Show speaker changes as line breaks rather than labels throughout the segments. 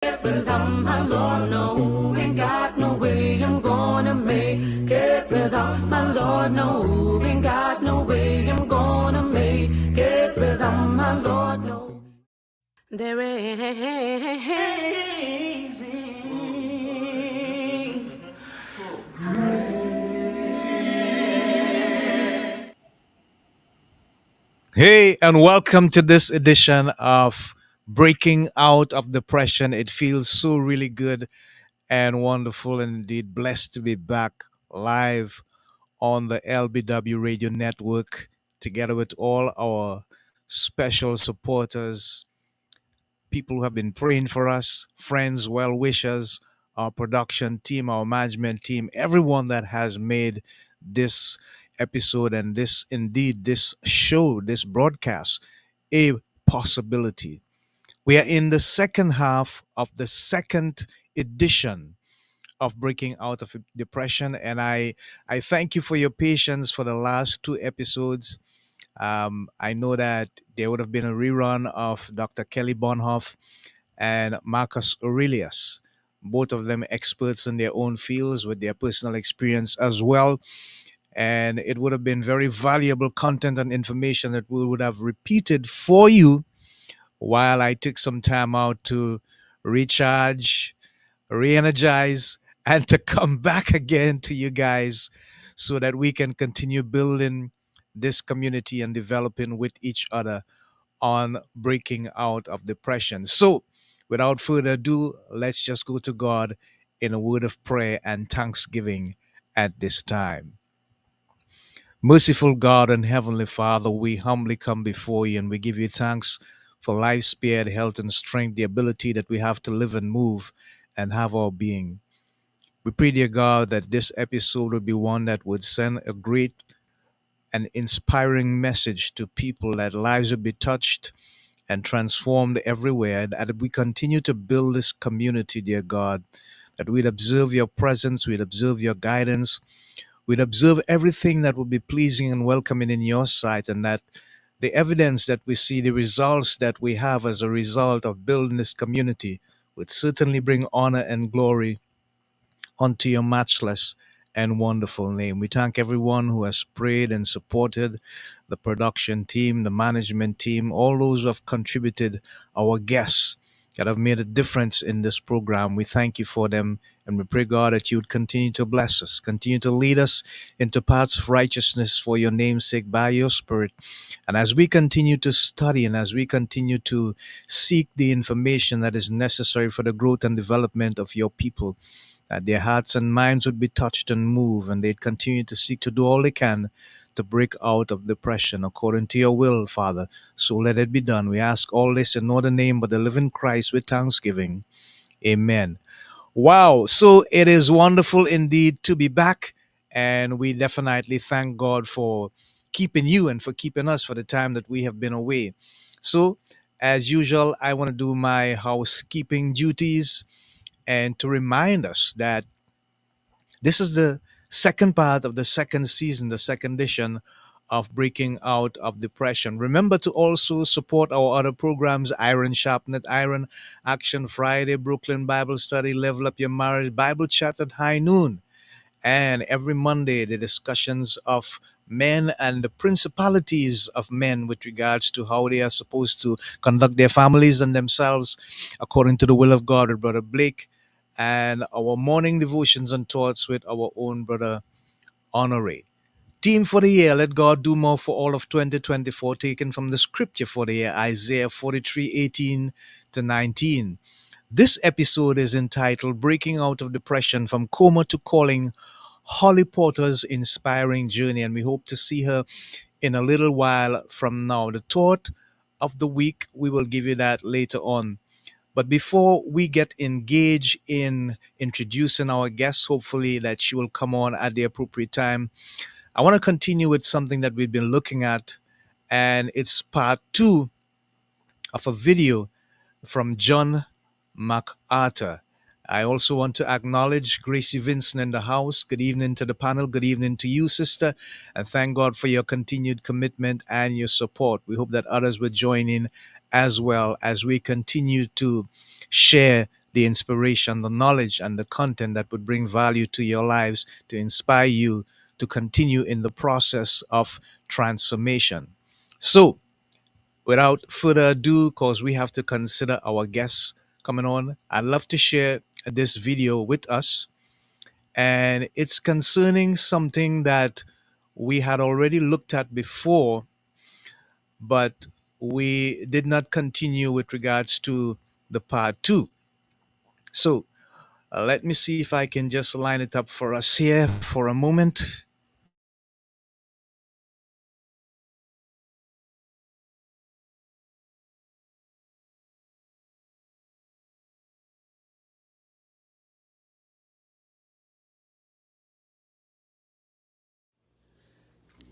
Without my Lord, no, ain't got no way I'm gonna make it. Without my Lord, no, ain't got no way I'm gonna make it. Without my Lord, no. There is
Hey, and welcome to this edition of Breaking Out of Depression. It feels so really good and wonderful and indeed blessed to be back live on the LBW Radio Network together with all our special supporters, people who have been praying for us, friends, well wishers, our production team, our management team, everyone that has made this episode and this show, this broadcast a possibility. We are in the second half of the second edition of breaking out of depression, and I thank you for your patience for the last two episodes. I know that there would have been a rerun of Dr. Kelly Bonhoff and Marcus Aurelius, both of them experts in their own fields with their personal experience as well. And it would have been very valuable content and information that we would have repeated for you while I took some time out to recharge, re energize, and to come back again to you guys so that we can continue building this community and developing with each other on breaking out of depression. So, without further ado, let's just go to God in a word of prayer and thanksgiving at this time. Merciful God and Heavenly Father, we humbly come before you and we give you thanks for life spared, health, and strength, the ability that we have to live and move and have our being. We pray, dear God, that this episode would be one that would send a great and inspiring message to people, that lives would be touched and transformed everywhere, that we continue to build this community, dear God, that we'd observe your presence, we'd observe your guidance, we'd observe everything that would be pleasing and welcoming in your sight, and that the evidence that we see, the results that we have as a result of building this community would certainly bring honor and glory unto your matchless and wonderful name. We thank everyone who has prayed and supported the production team, the management team, all those who have contributed, our guests that have made a difference in this program. We thank you for them, and we pray, God, that you would continue to bless us, continue to lead us into paths of righteousness for your name's sake by your Spirit. And as we continue to study and as we continue to seek the information that is necessary for the growth and development of your people, that their hearts and minds would be touched and moved, and they'd continue to seek to do all they can to break out of depression according to your will, Father. So let it be done. We ask all this in no other name but the living Christ with thanksgiving. Amen. Wow. So it is wonderful indeed to be back, and we definitely thank God for keeping you and for keeping us for the time that we have been away. So, as usual, I want to do my housekeeping duties and to remind us that this is the second part of the second season, the second edition of Breaking Out of Depression. Remember to also support our other programs: Iron Sharpened Iron, Action Friday, Brooklyn Bible Study, Level Up Your Marriage, Bible Chat at High Noon, and every Monday, the discussions of men and the principalities of men with regards to how they are supposed to conduct their families and themselves according to the will of God with Brother Blake, and our morning devotions and thoughts with our own Brother Honore. Team for the year, let God do more for all of 2024, taken from the scripture for the year, Isaiah 43:18 to 19. This episode is entitled Breaking Out of Depression from Coma to Calling, Holly Porter's Inspiring Journey, and we hope to see her in a little while from now. The thought of the week, we will give you that later on. But before we get engaged in introducing our guest, hopefully that she will come on at the appropriate time, I want to continue with something that we've been looking at, and it's part two of a video from John MacArthur. I also want to acknowledge Gracie Vincent in the house. Good evening to the panel. Good evening to you, sister. And thank God for your continued commitment and your support. We hope that others will join in as well as we continue to share the inspiration, the knowledge, and the content that would bring value to your lives to inspire you to continue in the process of transformation. So, without further ado, because we have to consider our guests coming on, I'd love to share this video with us. And it's concerning something that we had already looked at before, but we did not continue with regards to the part two. So let me see if I can just line it up for us here for a moment.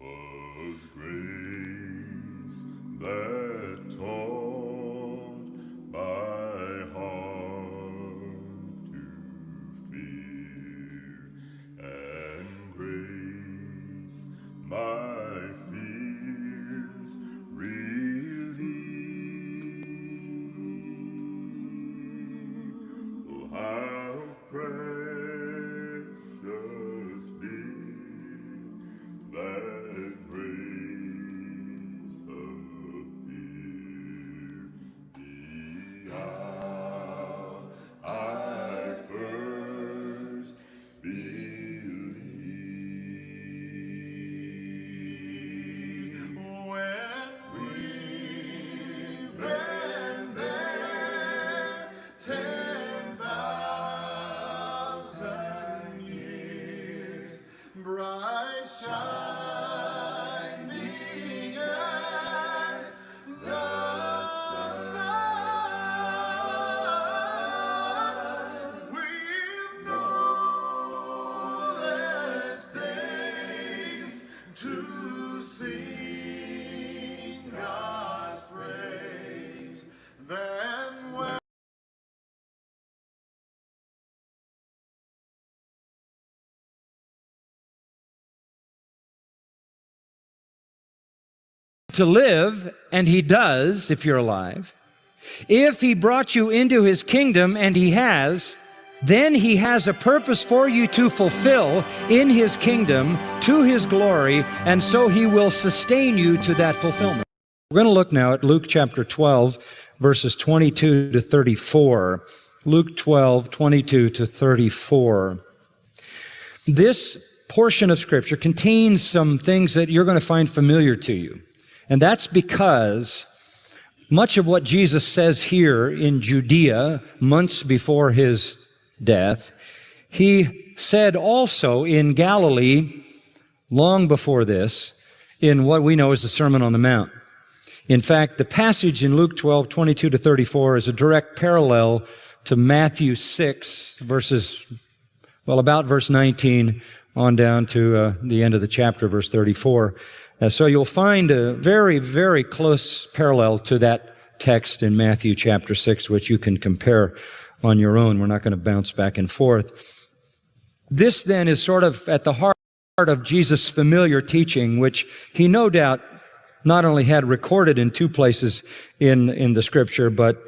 Was grace that taught my heart to fear, and grace my fears relieved. Oh, how precious did that grace appear the hour I first believed. When we've been there 10,000 years, bright shining as the sun, we've no less days to sing God's praise than when
to live, and He does if you're alive. If He brought you into His kingdom, and He has, then He has a purpose for you to fulfill in His kingdom to His glory, and so He will sustain you to that fulfillment. We're going to look now at Luke chapter 12, verses 22 to 34. Luke 12, 22 to 34. This portion of Scripture contains some things that you're going to find familiar to you. And that's because much of what Jesus says here in Judea, months before His death, He said also in Galilee, long before this, in what we know as the Sermon on the Mount. In fact, the passage in Luke 12, 22 to 34 is a direct parallel to Matthew 6, about verse 19 on down to the end of the chapter, verse 34. So you'll find a very, very close parallel to that text in Matthew chapter 6, which you can compare on your own. We're not going to bounce back and forth. This then is sort of at the heart of Jesus' familiar teaching, which He no doubt not only had recorded in two places in the Scripture, but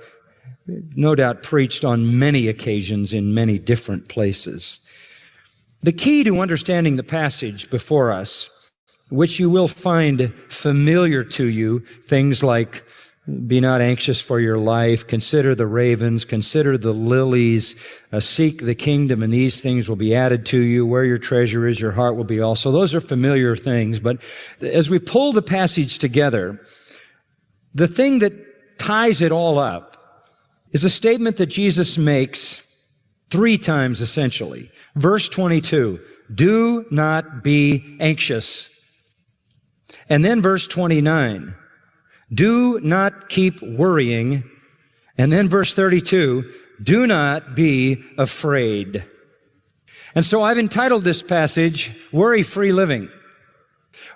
no doubt preached on many occasions in many different places. The key to understanding the passage before us, which you will find familiar to you, things like be not anxious for your life, consider the ravens, consider the lilies, seek the kingdom, and these things will be added to you. Where your treasure is, your heart will be also. Those are familiar things, but as we pull the passage together, the thing that ties it all up is a statement that Jesus makes 3 times essentially. Verse 22, do not be anxious. And then verse 29, do not keep worrying. And then verse 32, do not be afraid. And so I've entitled this passage, Worry-Free Living,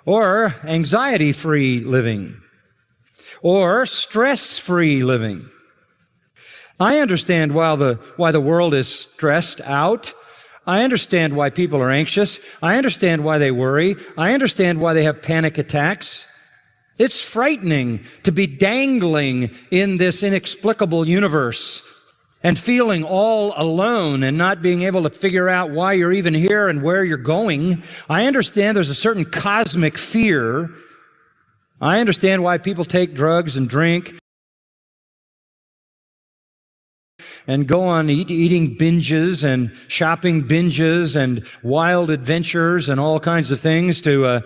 or Anxiety-Free Living, or Stress-Free Living. I understand why the world is stressed out. I understand why people are anxious. I understand why they worry. I understand why they have panic attacks. It's frightening to be dangling in this inexplicable universe and feeling all alone and not being able to figure out why you're even here and where you're going. I understand there's a certain cosmic fear. I understand why people take drugs and drink and go on eating binges and shopping binges and wild adventures and all kinds of things to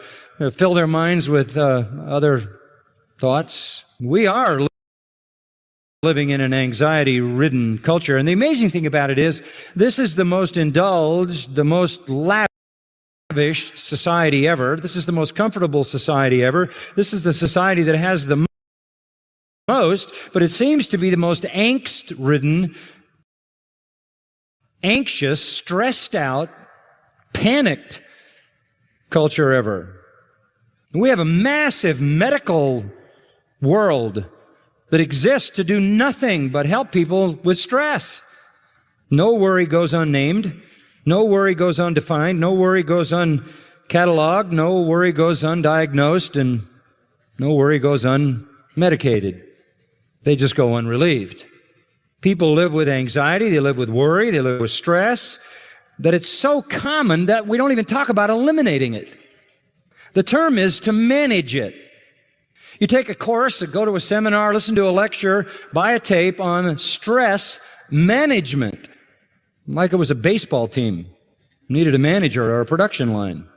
fill their minds with other thoughts. We are living in an anxiety-ridden culture. And the amazing thing about it is, this is the most indulged, the most lavish society ever. This is the most comfortable society ever. This is the society that has the most, but it seems to be the most angst-ridden, anxious, stressed out, panicked culture ever. We have a massive medical world that exists to do nothing but help people with stress. No worry goes unnamed. No worry goes undefined. No worry goes uncatalogued. No worry goes undiagnosed. And no worry goes unmedicated. They just go unrelieved. People live with anxiety. They live with worry. They live with stress. That it's so common that we don't even talk about eliminating it. The term is to manage it. You take a course, go to a seminar, listen to a lecture, buy a tape on stress management. Like it was a baseball team. Needed a manager or a production line.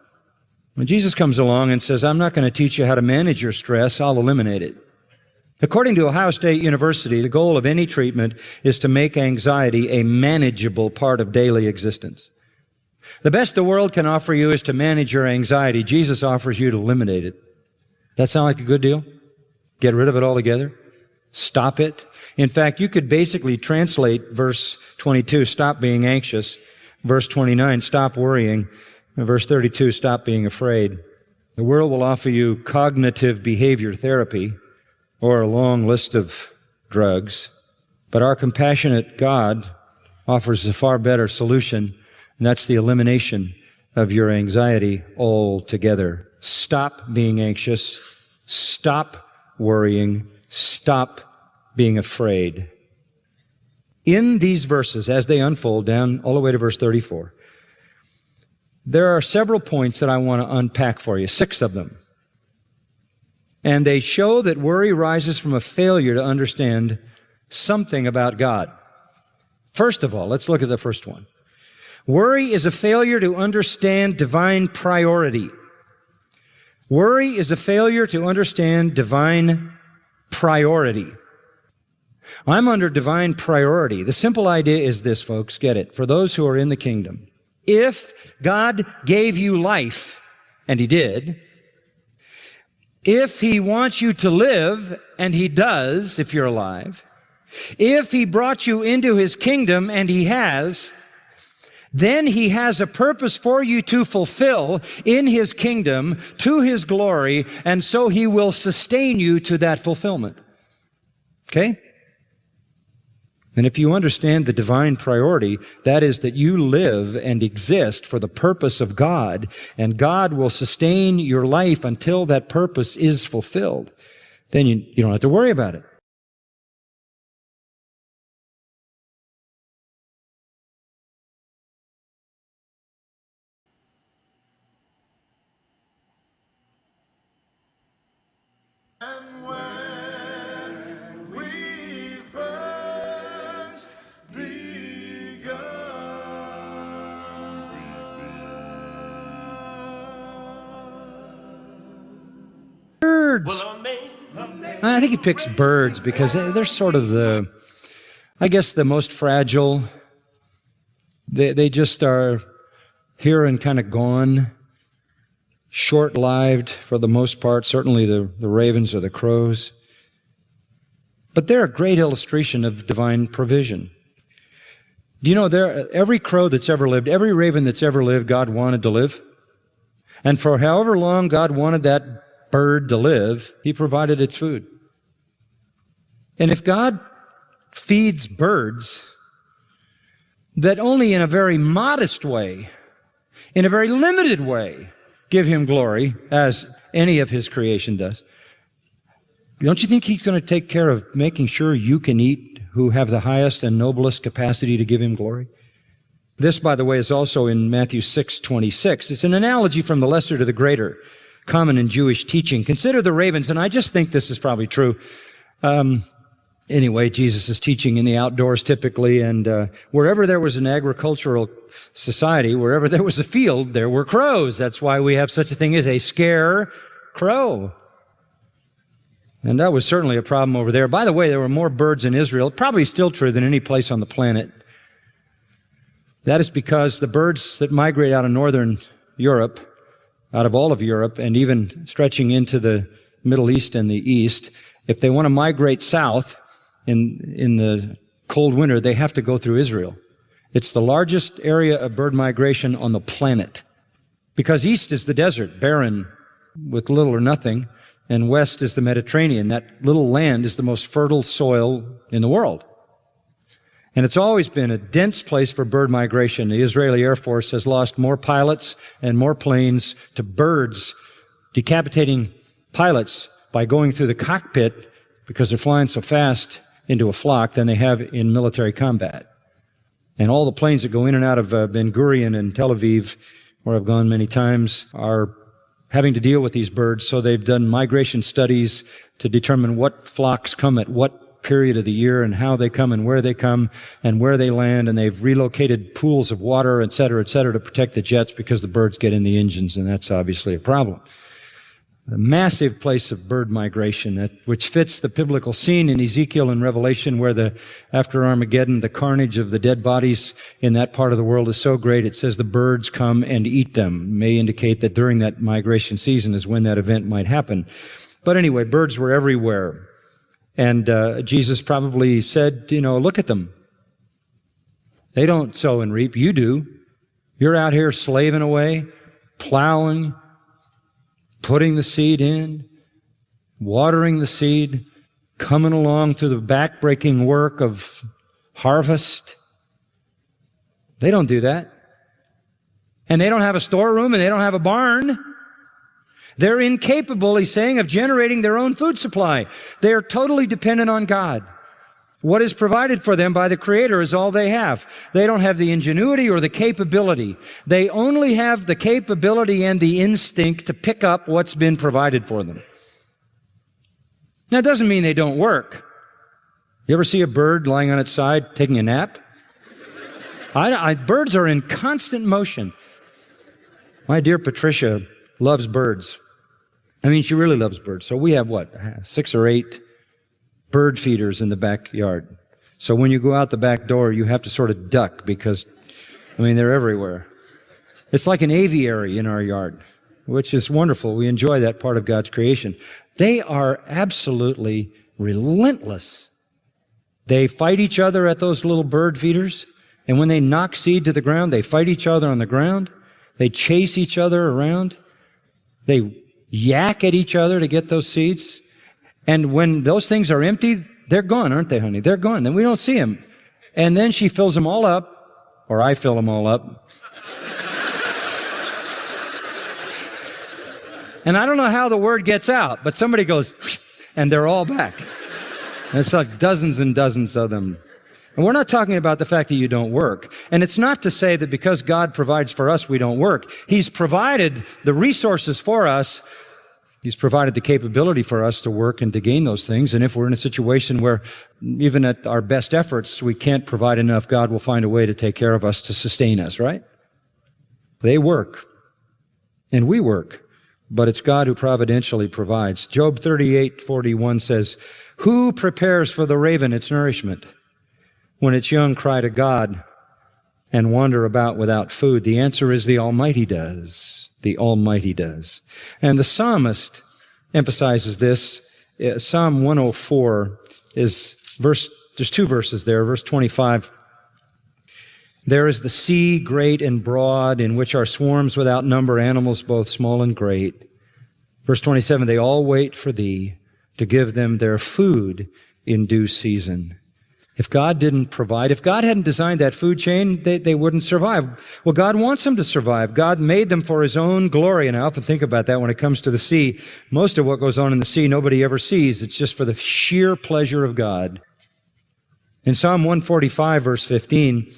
When Jesus comes along and says, I'm not going to teach you how to manage your stress, I'll eliminate it. According to Ohio State University, the goal of any treatment is to make anxiety a manageable part of daily existence. The best the world can offer you is to manage your anxiety. Jesus offers you to eliminate it. That sound like a good deal? Get rid of it altogether? Stop it? In fact, you could basically translate verse 22, stop being anxious. Verse 29, stop worrying. And verse 32, stop being afraid. The world will offer you cognitive behavior therapy or a long list of drugs. But our compassionate God offers a far better solution, and that's the elimination of your anxiety altogether. Stop being anxious. Stop worrying. Stop being afraid. In these verses, as they unfold down all the way to verse 34, there are several points that I want to unpack for you, 6 of them. And they show that worry rises from a failure to understand something about God. First of all, let's look at the first one. Worry is a failure to understand divine priority. Worry is a failure to understand divine priority. I'm under divine priority. The simple idea is this, folks, get it, for those who are in the kingdom. If God gave you life, and He did, if He wants you to live, and He does, if you're alive, if He brought you into His kingdom, and He has, then He has a purpose for you to fulfill in His kingdom, to His glory, and so He will sustain you to that fulfillment. Okay? And if you understand the divine priority, that is that you live and exist for the purpose of God, and God will sustain your life until that purpose is fulfilled, then you don't have to worry about it.
And when we first begun.
Birds. I think he picks birds because they're sort of the most fragile. They just are here and kind of gone. Short-lived for the most part, certainly the ravens or the crows. But they're a great illustration of divine provision. Do you know, every crow that's ever lived, every raven that's ever lived, God wanted to live. And for however long God wanted that bird to live, He provided its food. And if God feeds birds that only in a very modest way, in a very limited way, give Him glory, as any of His creation does, don't you think He's going to take care of making sure you can eat who have the highest and noblest capacity to give him glory? This, by the way, is also in Matthew 6:26. It's an analogy from the lesser to the greater, common in Jewish teaching. Consider the ravens, and I just think this is probably true. Anyway, Jesus is teaching in the outdoors typically, and wherever there was an agricultural society, wherever there was a field, there were crows. That's why we have such a thing as a scarecrow. And that was certainly a problem over there. By the way, there were more birds in Israel, probably still true, than any place on the planet. That is because the birds that migrate out of northern Europe, out of all of Europe, and even stretching into the Middle East and the East, if they want to migrate south in the cold winter, they have to go through Israel. It's the largest area of bird migration on the planet, because east is the desert, barren, with little or nothing, and west is the Mediterranean. That little land is the most fertile soil in the world. And it's always been a dense place for bird migration. The Israeli Air Force has lost more pilots and more planes to birds, decapitating pilots by going through the cockpit because they're flying so fast into a flock than they have in military combat. And all the planes that go in and out of Ben Gurion and Tel Aviv, where I've gone many times, are having to deal with these birds. So they've done migration studies to determine what flocks come at what period of the year and how they come and where they land. And they've relocated pools of water, et cetera, to protect the jets because the birds get in the engines, and that's obviously a problem. A massive place of bird migration, which fits the biblical scene in Ezekiel and Revelation, where after Armageddon, the carnage of the dead bodies in that part of the world is so great, it says the birds come and eat them. May indicate that during that migration season is when that event might happen. But anyway, birds were everywhere. And Jesus probably said, look at them. They don't sow and reap. You do. You're out here slaving away, plowing, putting the seed in, watering the seed, coming along through the back-breaking work of harvest. They don't do that. And they don't have a storeroom, and they don't have a barn. They're incapable, he's saying, of generating their own food supply. They are totally dependent on God. What is provided for them by the Creator is all they have. They don't have the ingenuity or the capability. They only have the capability and the instinct to pick up what's been provided for them. That doesn't mean they don't work. You ever see a bird lying on its side taking a nap? Birds are in constant motion. My dear Patricia loves birds. She really loves birds. So we have 6 or 8 bird feeders in the backyard. So when you go out the back door, you have to sort of duck because, they're everywhere. It's like an aviary in our yard, which is wonderful. We enjoy that part of God's creation. They are absolutely relentless. They fight each other at those little bird feeders. And when they knock seed to the ground, they fight each other on the ground. They chase each other around. They yak at each other to get those seeds. And when those things are empty, they're gone, aren't they, honey? They're gone. Then we don't see them. And then she fills them all up, or I fill them all up. And I don't know how the word gets out, but somebody goes, and they're all back. And it's like dozens and dozens of them. And we're not talking about the fact that you don't work. And it's not to say that because God provides for us, we don't work. He's provided the resources for us. He's provided the capability for us to work and to gain those things. And if we're in a situation where even at our best efforts, we can't provide enough, God will find a way to take care of us, to sustain us, right? They work. And we work. But it's God who providentially provides. Job 38:41 says, "Who prepares for the raven its nourishment? When its young cry to God and wander about without food?" The answer is the Almighty does. The Almighty does. And the psalmist emphasizes this. Psalm 104 there's 2 verses there. Verse 25. "There is the sea great and broad, in which are swarms without number, animals both small and great." Verse 27, "They all wait for thee to give them their food in due season." If God didn't provide, if God hadn't designed that food chain, they wouldn't survive. Well, God wants them to survive. God made them for His own glory. And I often think about that when it comes to the sea. Most of what goes on in the sea, nobody ever sees. It's just for the sheer pleasure of God. In Psalm 145, verse 15,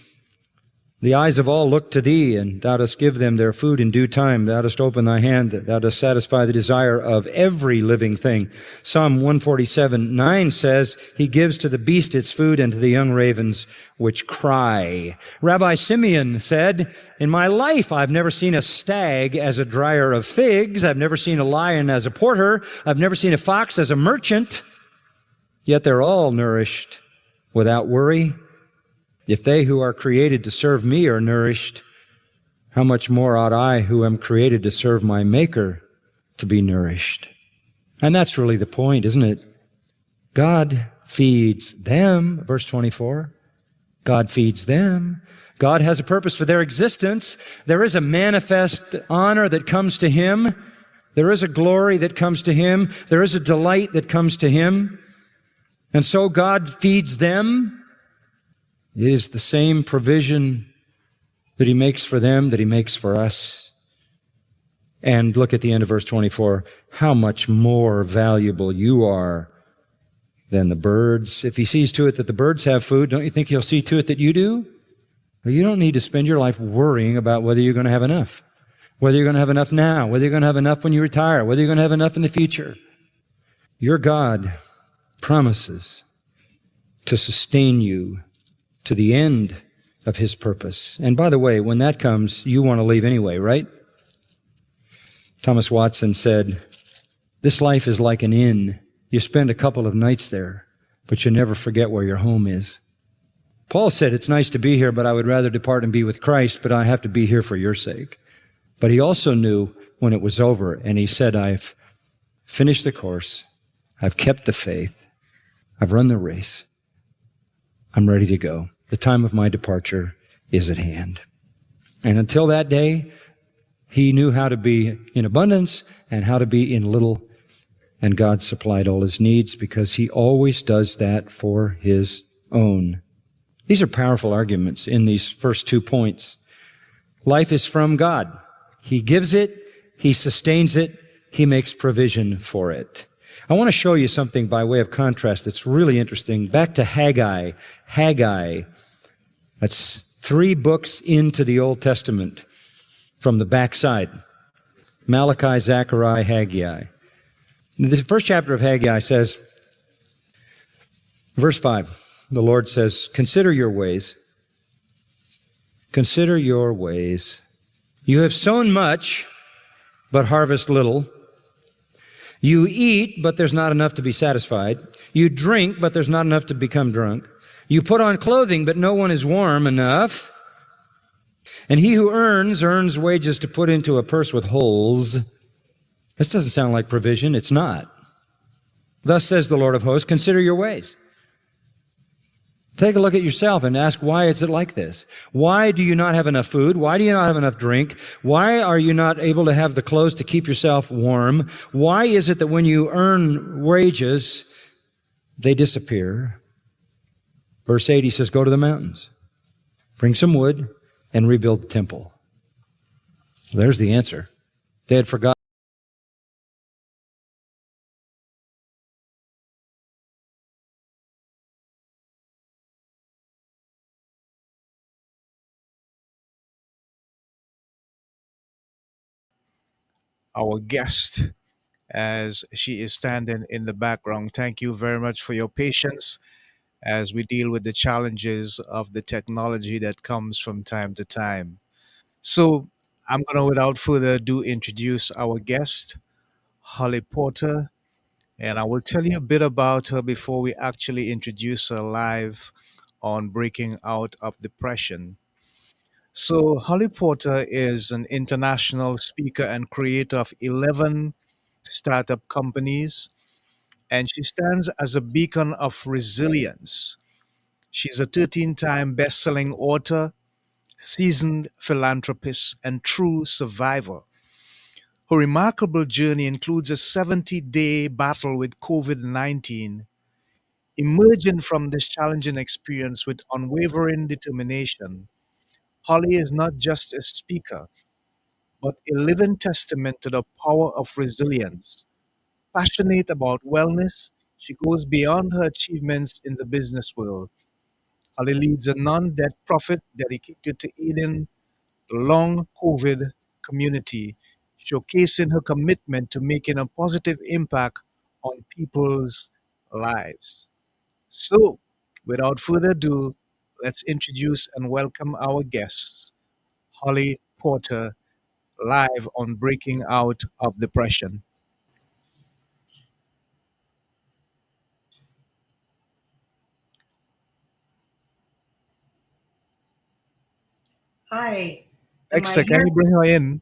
the eyes of all look to thee, and thou dost give them their food in due time. Thou dost open thy hand, thou dost satisfy the desire of every living thing. Psalm 147, 9 says, he gives to the beast its food and to the young ravens which cry. Rabbi Simeon said, in my life I've never seen a stag as a dryer of figs. I've never seen a lion as a porter. I've never seen a fox as a merchant. Yet they're all nourished without worry. If they who are created to serve me are nourished, how much more ought I, who am created to serve my Maker, to be nourished? And that's really the point, isn't it? God feeds them, verse 24. God feeds them. God has a purpose for their existence. There is a manifest honor that comes to Him. There is a glory that comes to Him. There is a delight that comes to Him. And so God feeds them. It is the same provision that He makes for them that He makes for us. And look at the end of verse 24. How much more valuable you are than the birds. If He sees to it that the birds have food, don't you think He'll see to it that you do? Well, you don't need to spend your life worrying about whether you're going to have enough. Whether you're going to have enough now. Whether you're going to have enough when you retire. Whether you're going to have enough in the future. Your God promises to sustain you to the end of His purpose. And by the way, when that comes, you want to leave anyway, right? Thomas Watson said, this life is like an inn. You spend a couple of nights there, but you never forget where your home is. Paul said, it's nice to be here, but I would rather depart and be with Christ, but I have to be here for your sake. But he also knew when it was over, and he said, I've finished the course. I've kept the faith. I've run the race. I'm ready to go. The time of my departure is at hand. And until that day, he knew how to be in abundance and how to be in little. And God supplied all his needs because He always does that for His own. These are powerful arguments in these first 2 points. Life is from God. He gives it. He sustains it. He makes provision for it. I want to show you something by way of contrast that's really interesting. Back to Haggai. Haggai. That's 3 books into the Old Testament from the backside. Malachi, Zechariah, Haggai. The first chapter of Haggai says, verse 5, the Lord says, consider your ways. Consider your ways. You have sown much, but harvest little. You eat, but there's not enough to be satisfied. You drink, but there's not enough to become drunk. You put on clothing, but no one is warm enough. And he who earns wages to put into a purse with holes. This doesn't sound like provision. It's not. Thus says the Lord of hosts, consider your ways. Take a look at yourself and ask, why is it like this? Why do you not have enough food? Why do you not have enough drink? Why are you not able to have the clothes to keep yourself warm? Why is it that when you earn wages, they disappear? Verse 8, he says, go to the mountains, bring some wood, and rebuild the temple. There's the answer. They had forgotten.
Our guest, as she is standing in the background. Thank you very much for your patience as we deal with the challenges of the technology that comes from time to time. So I'm going to, without further ado, introduce our guest, Holly Porter, and I will tell you a bit about her before we actually introduce her live on Breaking Out of Depression. So, Holly Porter is an international speaker and creator of 11 startup companies, and she stands as a beacon of resilience. She's a 13-time best-selling author, seasoned philanthropist, and true survivor. Her remarkable journey includes a 70-day battle with COVID-19. Emerging from this challenging experience with unwavering determination, Holly is not just a speaker, but a living testament to the power of resilience. Passionate about wellness, she goes beyond her achievements in the business world. Holly leads a non-debt profit dedicated to aiding the long COVID community, showcasing her commitment to making a positive impact on people's lives. So, without further ado, let's introduce and welcome our guests, Holly Porter, live on Breaking Out of Depression.
Hi, am I
Alexa, can
here?
you bring her in?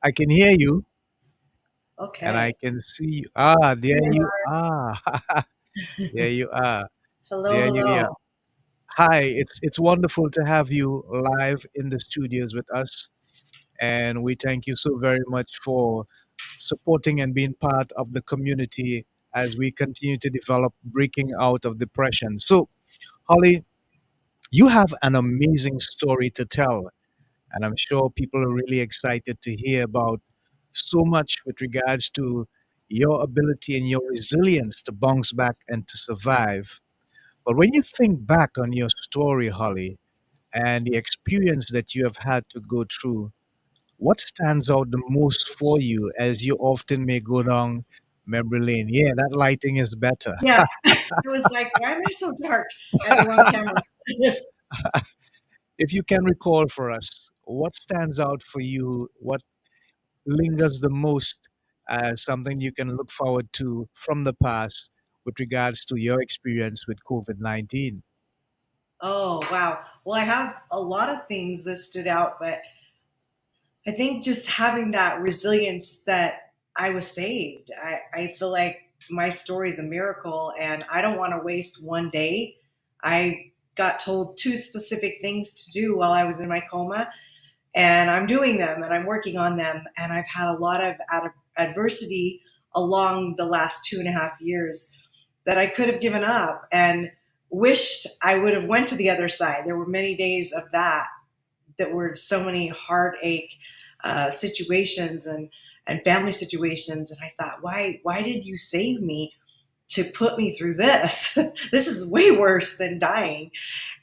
I can hear you and I
Okay.
can see you. Ah, there
Here you
you
are.
are. There you are.
Hello,
There you are.
hello.
Hi, it's wonderful to have you live in the studios with us, and we thank you so very much for supporting and being part of the community as we continue to develop breaking out of depression. So, Holly, you have an amazing story to tell, and I'm sure people are really excited to hear about so much with regards to your ability and your resilience to bounce back and to survive. But when you think back on your story, Holly, and the experience that you have had to go through, what stands out the most for you as you often may go down memory lane? Yeah, that lighting is better.
Yeah, it was like, why am I so dark? I had the wrong camera.
If you can recall for us, what stands out for you? What lingers the most as something you can look forward to from the past with regards to your experience with COVID 19?
Oh, wow. Well, I have a lot of things that stood out, but I think just having that resilience that I was saved. I feel like my story is a miracle and I don't want to waste one day. I got told two specific things to do while I was in my coma, and I'm doing them and I'm working on them. And I've had a lot of adversity along the last 2.5 years that I could have given up and wished I would have went to the other side. There were many days of that were so many heartache situations and family situations. And I thought, why did you save me to put me through this? This is way worse than dying.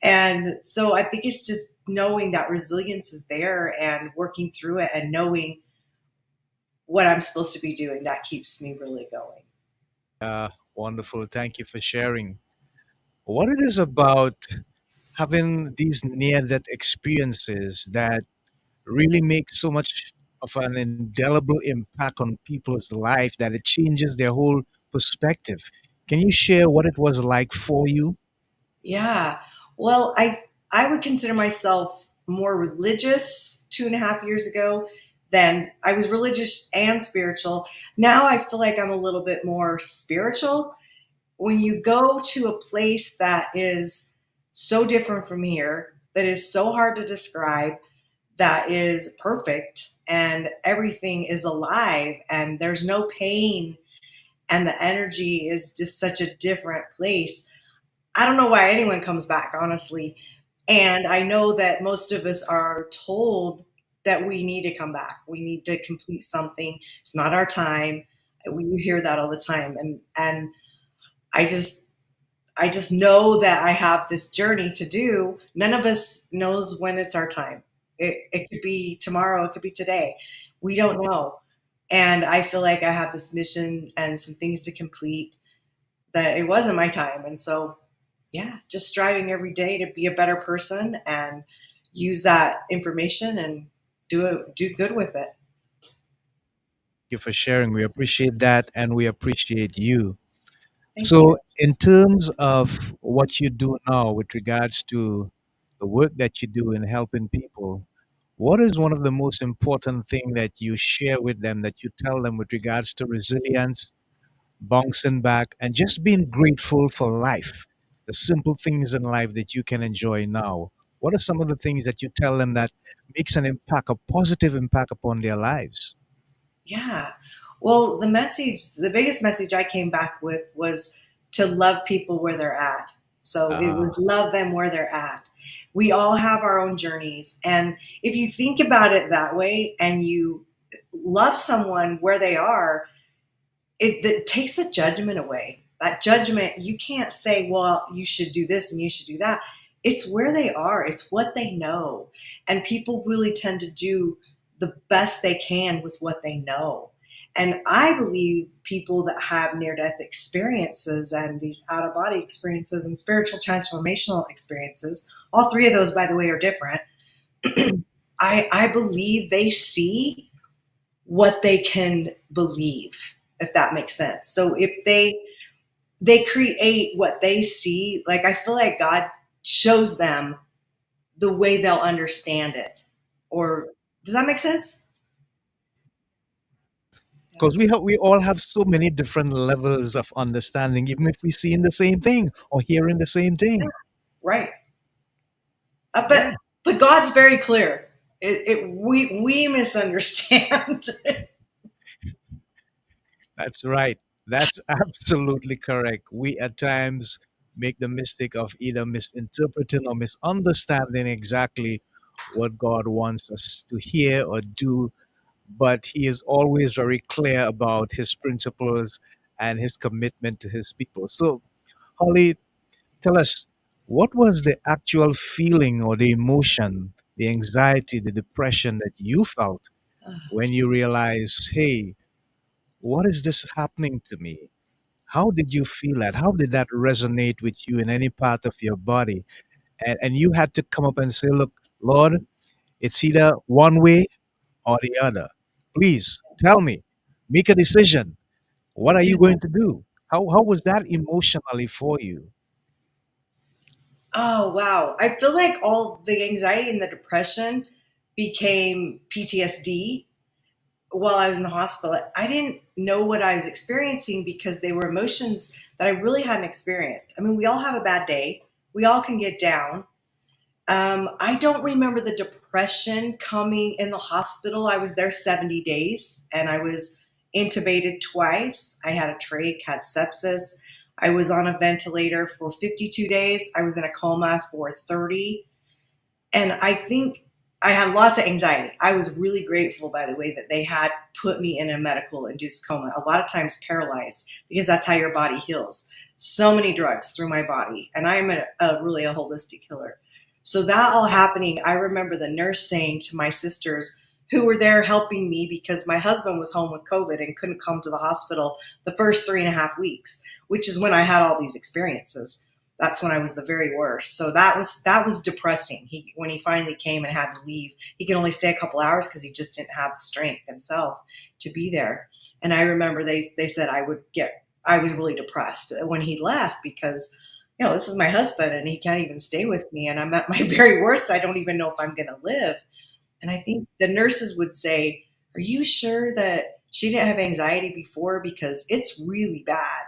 And so I think it's just knowing that resilience is there and working through it and knowing what I'm supposed to be doing that keeps me really going.
Wonderful. Thank you for sharing. What it is about having these near death experiences that really make so much of an indelible impact on people's life that it changes their whole perspective. Can you share what it was like for you?
Yeah. Well, I would consider myself more religious 2.5 years ago than I was religious and spiritual. Now I feel like I'm a little bit more spiritual. When you go to a place that is so different from here, that is so hard to describe, that is perfect and everything is alive and there's no pain and the energy is just such a different place. I don't know why anyone comes back, honestly. And I know that most of us are told that we need to come back. We need to complete something. It's not our time. You hear that all the time. And I just I just know that I have this journey to do. None of us knows when it's our time. It could be tomorrow, it could be today. We don't know. And I feel like I have this mission and some things to complete that it wasn't my time. And so, yeah, just striving every day to be a better person and use that information and do good with it.
Thank you for sharing. We appreciate that and we appreciate you.
Thank you.
So, in terms of what you do now with regards to the work that you do in helping people, what is one of the most important thing that you share with them, that you tell them with regards to resilience, bouncing back, and just being grateful for life, the simple things in life that you can enjoy now? What are some of the things that you tell them that makes an impact, a positive impact upon their lives?
Yeah. Well, the biggest message I came back with was to love people where they're at. So it
Ah,
was love them where they're at. We all have our own journeys. And if you think about it that way and you love someone where they are, it takes the judgment away. that judgment. You can't say, well, you should do this and you should do that. It's where they are, it's what they know. And people really tend to do the best they can with what they know. And I believe people that have near death experiences and these out of body experiences and spiritual transformational experiences, all three of those, by the way, are different. I believe they see what they can believe, if that makes sense. So if they create what they see, like I feel like God shows them the way they'll understand it. Or does that make sense? Yeah.
Because we all have so many different levels of understanding, even if we see in the same thing or hearing the same
Yeah,
thing.
right.
Yeah,
But God's very clear. We misunderstand.
that's right. That's absolutely correct. We at times make the mistake of either misinterpreting or misunderstanding exactly what God wants us to hear or do, but He is always very clear about His principles and His commitment to His people. So, Holly, tell us, what was the actual feeling or the emotion, the anxiety, the depression that you felt when you realized, hey, what is this happening to me? How did you feel that? How did that resonate with you in any part of your body? And you had to come up and say, look, Lord, it's either one way or the other. Please tell me, make a decision. What are you going to do? How was that emotionally for you?
Oh, wow. I feel like all the anxiety and the depression became PTSD while I was in the hospital. I didn't know what I was experiencing because they were emotions that I really hadn't experienced. I mean, we all have a bad day, we all can get down. I don't remember the depression coming in the hospital. I was there 70 days and I was intubated twice. I had a trach, had sepsis. I was on a ventilator for 52 days. I was in a coma for 30. And I think I had lots of anxiety. I was really grateful, by the way, that they had put me in a medical induced coma, a lot of times paralyzed, because that's how your body heals. So many drugs through my body. And I'm really a holistic healer. So that all happening, I remember the nurse saying to my sisters who were there helping me because my husband was home with COVID and couldn't come to the hospital the first 3.5 weeks, which is when I had all these experiences. That's when I was the very worst. So that was depressing. When he finally came and had to leave, he could only stay a couple hours because he just didn't have the strength himself to be there. And I remember they said I was really depressed when he left because this is my husband and he can't even stay with me and I'm at my very worst. I don't even know if I'm going to live. And I think the nurses would say, "Are you sure that she didn't have anxiety before because it's really bad?"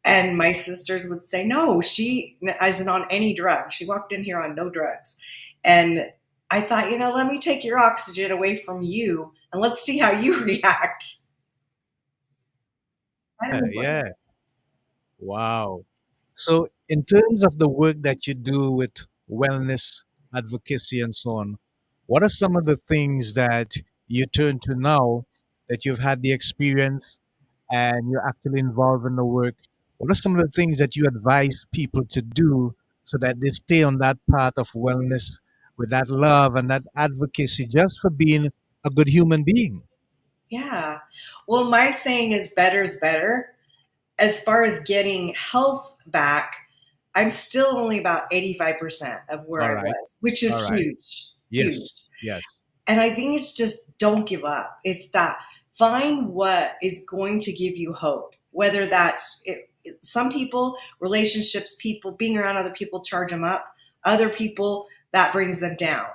And my sisters would say, "No, she isn't on any drugs. She walked in here on no drugs." And I thought, let me take your oxygen away from you and let's see how you react. I don't know.
Yeah. Wow. So, in terms of the work that you do with wellness advocacy and so on, what are some of the things that you turn to now that you've had the experience and you're actually involved in the work? What are some of the things that you advise people to do so that they stay on that path of wellness with that love and that advocacy just for being a good human being?
Yeah. Well, my saying is better is better. As far as getting health back, I'm still only about 85% of where
All
I
right.
was, which
All
is
right.
huge, huge.
Yes. Yes.
And I think it's just don't give up. It's that find what is going to give you hope, whether that's some people, relationships, people, being around other people charge them up, other people that brings them down.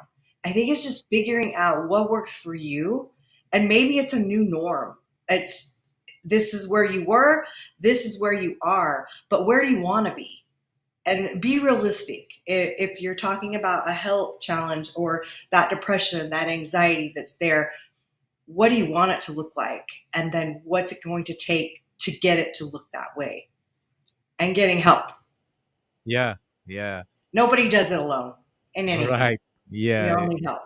I think it's just figuring out what works for you. And maybe it's a new norm. It's this is where you were, this is where you are, but where do you want to be? And be realistic. If you're talking about a health challenge or that depression, that anxiety that's there, what do you want it to look like? And then what's it going to take to get it to look that way? And getting help.
Yeah. Yeah.
Nobody does it alone in anything.
Right.
We
Yeah.
all need help.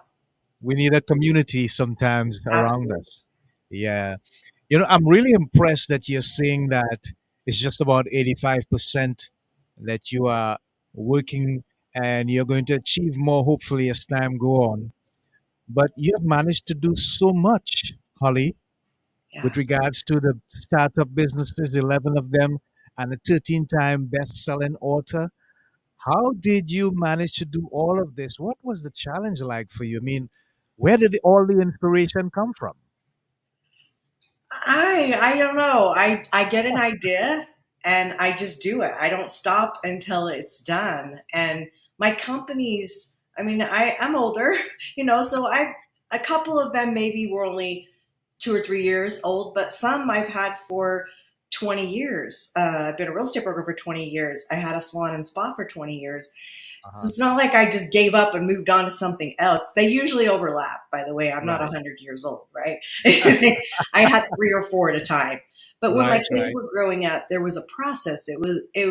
We need a community sometimes around
Absolutely.
us. Yeah. I'm really impressed that you're saying that It's just about 85% that you are working, and you're going to achieve more hopefully as time go on. But you have managed to do so much, Holly, with
Yeah.
regards to the startup businesses, 11 of them, and a 13-time best-selling author. How did you manage to do all of this? What was the challenge like for you? I mean, where did all the inspiration come from?
I don't know. I get an idea and I just do it. I don't stop until it's done. And my companies, I mean, I'm older, so a couple of them maybe were only 2 or 3 years old, but some I've had for 20 years. I've been a real estate broker for 20 years. I had a salon and spa for 20 years. So
Uh-huh.
it's not like I just gave up and moved on to something else. They usually overlap, by the way. I'm not
Right.
100 years old, right? I had three or four at a time. But when my
Right,
kids
right.
were growing up, there was a process. It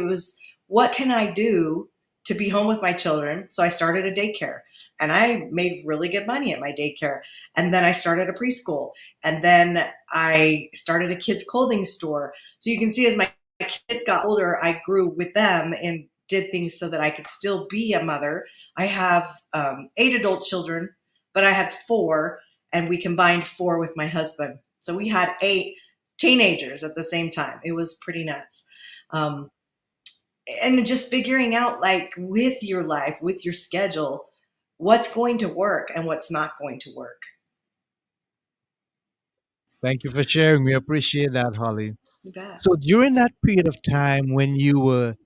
was what can I do to be home with my children? So I started a daycare and I made really good money at my daycare. And then I started a preschool. And then I started a kids clothing store. So you can see as my kids got older, I grew with them and did things so that I could still be a mother. I have 8 adult children, but I had four, and we combined four with my husband. So we had 8 teenagers at the same time. It was pretty nuts. Um, and just figuring out, like, with your life, with your schedule, what's going to work and what's not going to work.
Thank you for sharing. We appreciate that, Holly.
You bet.
So during that period of time when you were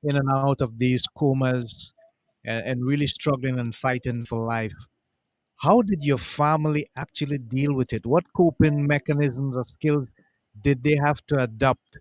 in and out of these comas, and really struggling and fighting for life, how did your family actually deal with it? What coping mechanisms or skills did they have to adopt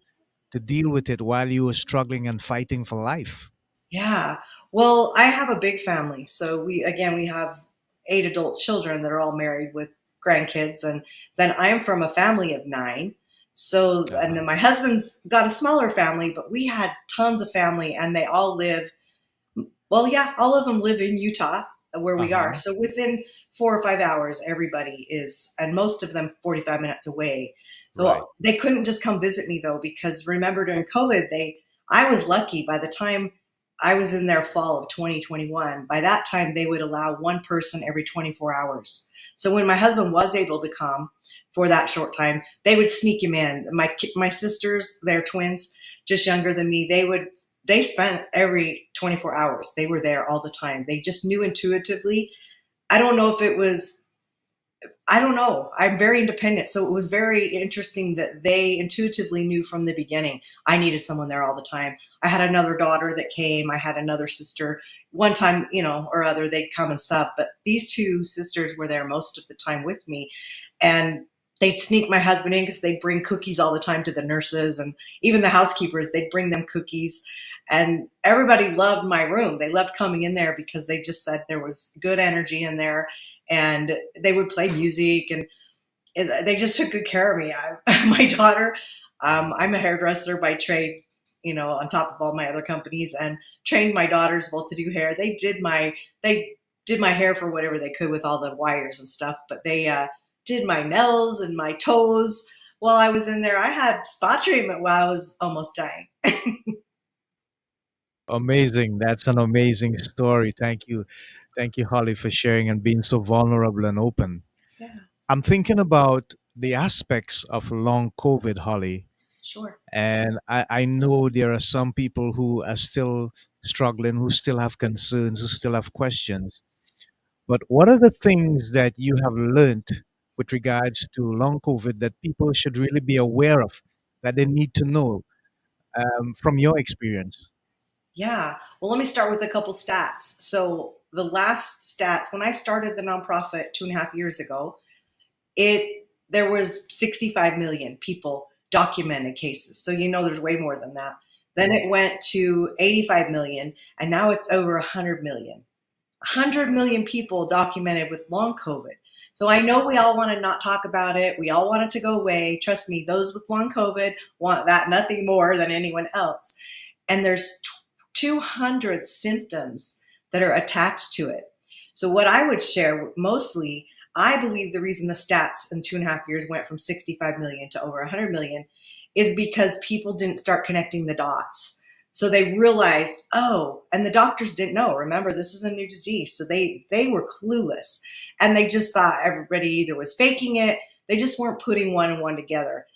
to deal with it while you were struggling and fighting for life?
Yeah. Well, I have a big family. So we have 8 adult children that are all married with grandkids. And then I'm from a family of 9. So, and then
Uh-huh.
my husband's got a smaller family, but we had tons of family and they all live, well, yeah, all of them live in Utah where we are.
Uh-huh.
So within 4 or 5 hours, everybody is, and most of them 45 minutes away.
Right.
So they couldn't just come visit me though, because remember during COVID, I was lucky by the time I was in their fall of 2021. By that time, they would allow one person every 24 hours. So when my husband was able to come for that short time, they would sneak him in. My sisters, they're twins, just younger than me. They spent every 24 hours. They were there all the time. They just knew intuitively. I don't know if it was, I don't know. I'm very independent. So it was very interesting that they intuitively knew from the beginning I needed someone there all the time. I had another daughter that came. I had another sister. One time, or other, they'd come and sub. But these two sisters were there most of the time with me. And they'd sneak my husband in because they'd bring cookies all the time to the nurses and even the housekeepers. They'd bring them cookies. And everybody loved my room. They loved coming in there because they just said there was good energy in there, and they would play music, and they just took good care of me. My daughter, I'm a hairdresser by trade, on top of all my other companies, and trained my daughters both to do hair. They did my hair for whatever they could with all the wires and stuff, but they did my nails and my toes while I was in there. I had spa treatment while I was almost dying.
Amazing. That's an amazing story. Thank you. Thank you, Holly, for sharing and being so vulnerable and open.
Yeah,
I'm thinking about the aspects of long COVID, Holly.
sure.
And I know there are some people who are still struggling, who still have concerns, who still have questions. But what are the things that you have learned with regards to long COVID that people should really be aware of, that they need to know from your experience?
Yeah. Well, let me start with a couple stats. So the last stats, when I started the nonprofit 2.5 years ago, it there was 65 million people documented cases. So there's way more than that. Then it went to 85 million, and now it's over 100 million. 100 million people documented with long COVID. So I know we all want to not talk about it. We all want it to go away. Trust me, those with long COVID want that nothing more than anyone else. And there's 200 symptoms that are attached to it. So what I would share mostly, I believe the reason the stats in 2.5 years went from 65 million to over 100 million is because people didn't start connecting the dots. So they realized, oh, and the doctors didn't know. Remember, this is a new disease. So they were clueless. And they just thought everybody either was faking it, they just weren't putting one and one together.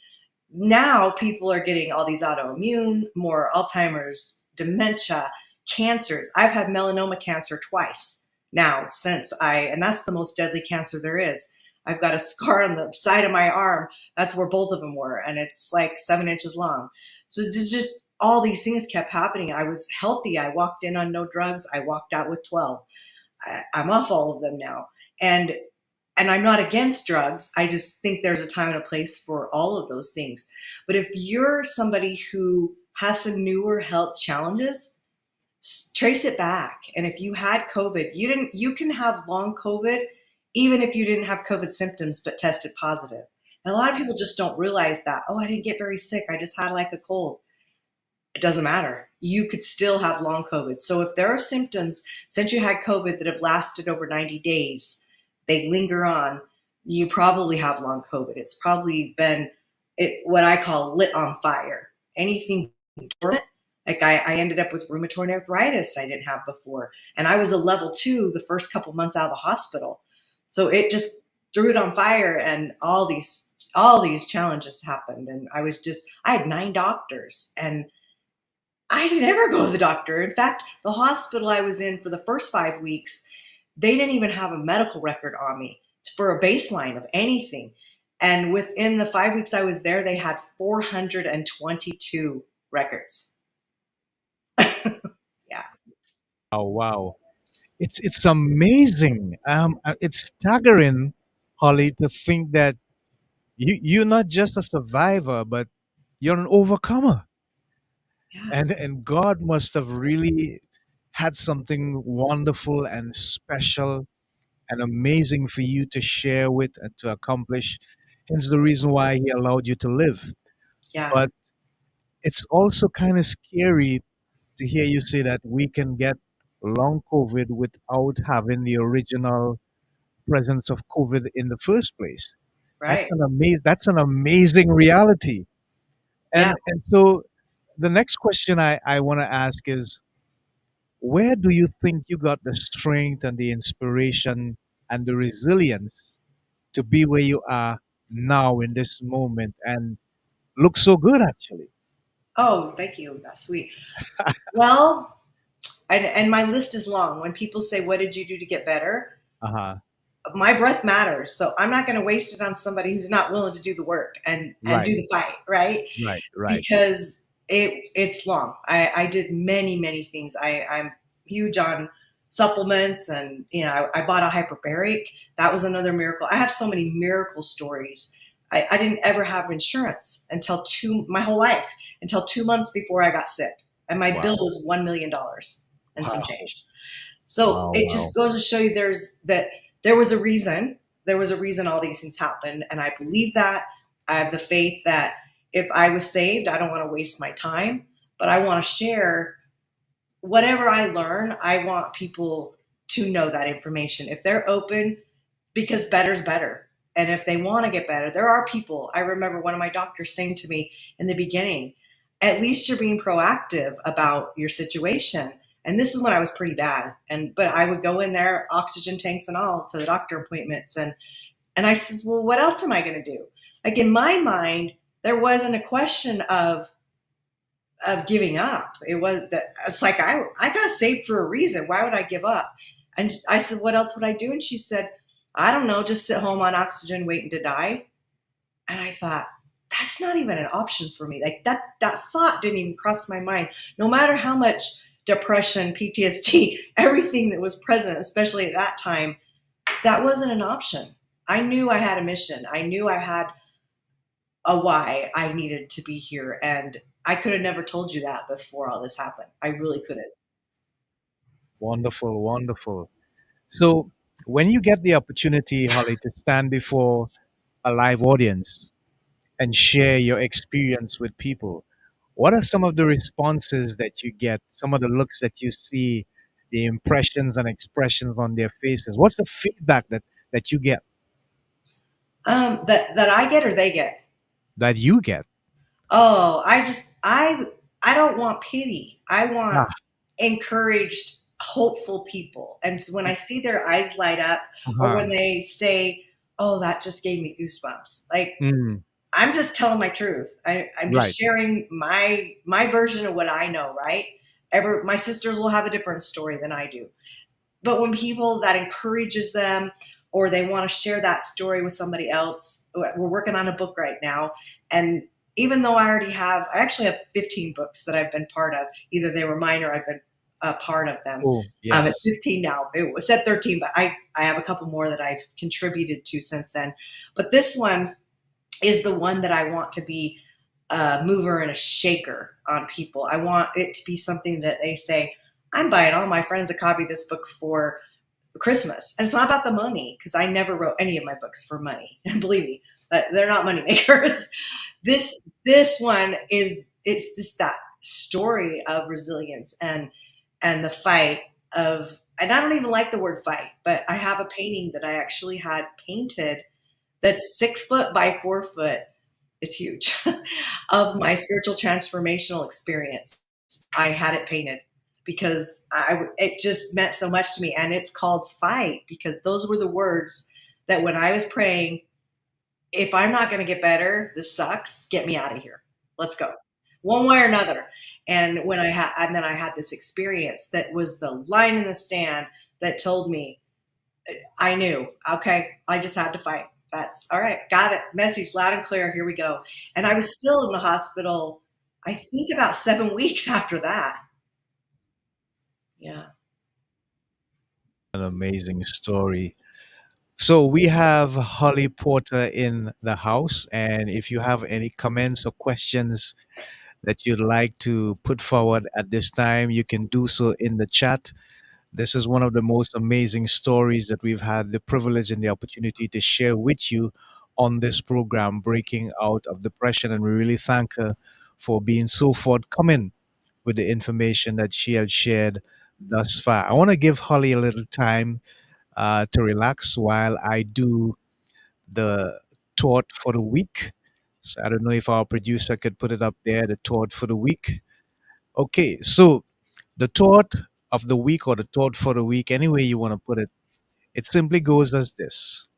Now people are getting all these autoimmune, more Alzheimer's, dementia, cancers. I've had melanoma cancer twice now and that's the most deadly cancer there is. I've got a scar on the side of my arm. That's where both of them were. And it's like 7 inches long. So it's just all these things kept happening. I was healthy. I walked in on no drugs. I walked out with 12. I'm off all of them now. And I'm not against drugs. I just think there's a time and a place for all of those things. But if you're somebody who has some newer health challenges, trace it back. And if you had COVID, you can have long COVID, even if you didn't have COVID symptoms, but tested positive. And a lot of people just don't realize that. Oh, I didn't get very sick. I just had like a cold. It doesn't matter. You could still have long COVID. So if there are symptoms since you had COVID that have lasted over 90 days, they linger on, you probably have long COVID. It's probably been what I call lit on fire. Anything dormant, like I ended up with rheumatoid arthritis I didn't have before. And I was a level 2 the first couple months out of the hospital. So it just threw it on fire, and all these challenges happened. And I had 9 doctors, and I didn't ever go to the doctor. In fact, the hospital I was in for the first 5 weeks, they didn't even have a medical record on me for a baseline of anything. And within the 5 weeks I was there, they had 422 records. Yeah.
Oh wow, it's amazing. It's staggering, Holly, to think that you're not just a survivor, but you're an overcomer.
Yeah.
And God must have really had something wonderful and special and amazing for you to share with and to accomplish. Hence the reason why He allowed you to live.
Yeah.
But it's also kind of scary to hear you say that we can get long COVID without having the original presence of COVID in the first place.
Right.
That's an amazing reality.
Yeah.
And so the next question I want to ask is, where do you think you got the strength and the inspiration and the resilience to be where you are now in this moment and look so good actually?
Oh, thank you. That's sweet. Well, and my list is long. When people say, what did you do to get better?
Uh-huh.
My breath matters. So I'm not going to waste it on somebody who's not willing to do the work and
Right,
do the fight. Right.
right.
Because it's long. I did many things. I'm huge on supplements, and I bought a hyperbaric. That was another miracle. I have so many miracle stories. I didn't ever have insurance until my whole life, until 2 months before I got sick. And my bill
Wow.
was $1 million and some
Wow.
change. So
Wow.
it
Wow.
just goes to show you there was a reason. There was a reason all these things happened. And I believe that. I have the faith that if I was saved, I don't want to waste my time, but I want to share whatever I learn. I want people to know that information. If they're open, because better's better. And if they want to get better, there are people. I remember one of my doctors saying to me in the beginning, at least you're being proactive about your situation. And this is when I was pretty bad. But I would go in there, oxygen tanks and all, to the doctor appointments. And I said, well, what else am I going to do? Like, in my mind, there wasn't a question of giving up. It's like, I got saved for a reason. Why would I give up? And I said, what else would I do? And she said, I don't know, just sit home on oxygen waiting to die. And I thought, that's not even an option for me. Like, that thought didn't even cross my mind. No matter how much depression, PTSD, everything that was present, especially at that time, that wasn't an option. I knew I had a mission. I knew I had a why I needed to be here. And I could have never told you that before all this happened. I really couldn't.
Wonderful, wonderful. So when you get the opportunity, Holly, to stand before a live audience and share your experience with people, what are some of the responses that you get, some of the looks that you see, the impressions and expressions on their faces? What's the feedback that you get,
That I get or they get?
that you get?
Oh, I don't want pity. I want
Ah,
encouraged, hopeful people. And so when I see their eyes light up, or
uh-huh.
when they say, "Oh, that just gave me goosebumps," like
Mm,
I'm just telling my truth. I'm just
right.
sharing my version of what I know. Right? My sisters will have a different story than I do. But when people that encourages them, or they want to share that story with somebody else, we're working on a book right now. And even though I actually have 15 books that I've been part of. Either they were mine or I've been a part of them.
Oh,
It's
yes.
15 now. It was at 13, but I have a couple more that I've contributed to since then. But this one is the one that I want to be a mover and a shaker on people. I want it to be something that they say, I'm buying all my friends a copy of this book for Christmas. And it's not about the money, because I never wrote any of my books for money. And believe me, they're not money makers. This one is, it's just that story of resilience and the fight of, and I don't even like the word fight, but I have a painting that I actually had painted that's 6 foot by 4 foot. It's huge. Of my spiritual transformational experience. I had it painted because it just meant so much to me. And it's called fight, because those were the words that when I was praying, if I'm not going to get better, this sucks. Get me out of here. Let's go. One way or another. And then I had this experience that was the line in the sand that told me, I knew, okay, I just had to fight. That's all right. Got it. Message loud and clear. Here we go. And I was still in the hospital, I think about 7 weeks after that. Yeah.
An amazing story. So we have Holly Porter in the house, and if you have any comments or questions that you'd like to put forward at this time, you can do so in the chat. This is one of the most amazing stories that we've had the privilege and the opportunity to share with you on this program, Breaking Out of Depression. And we really thank her for being so forthcoming with the information that she has shared thus far. I want to give Holly a little time to relax while I do the thought for the week. So I don't know if our producer could put it up there, the thought for the week. Okay, so the thought of the week, or the thought for the week, any way you want to put it, it simply goes as this: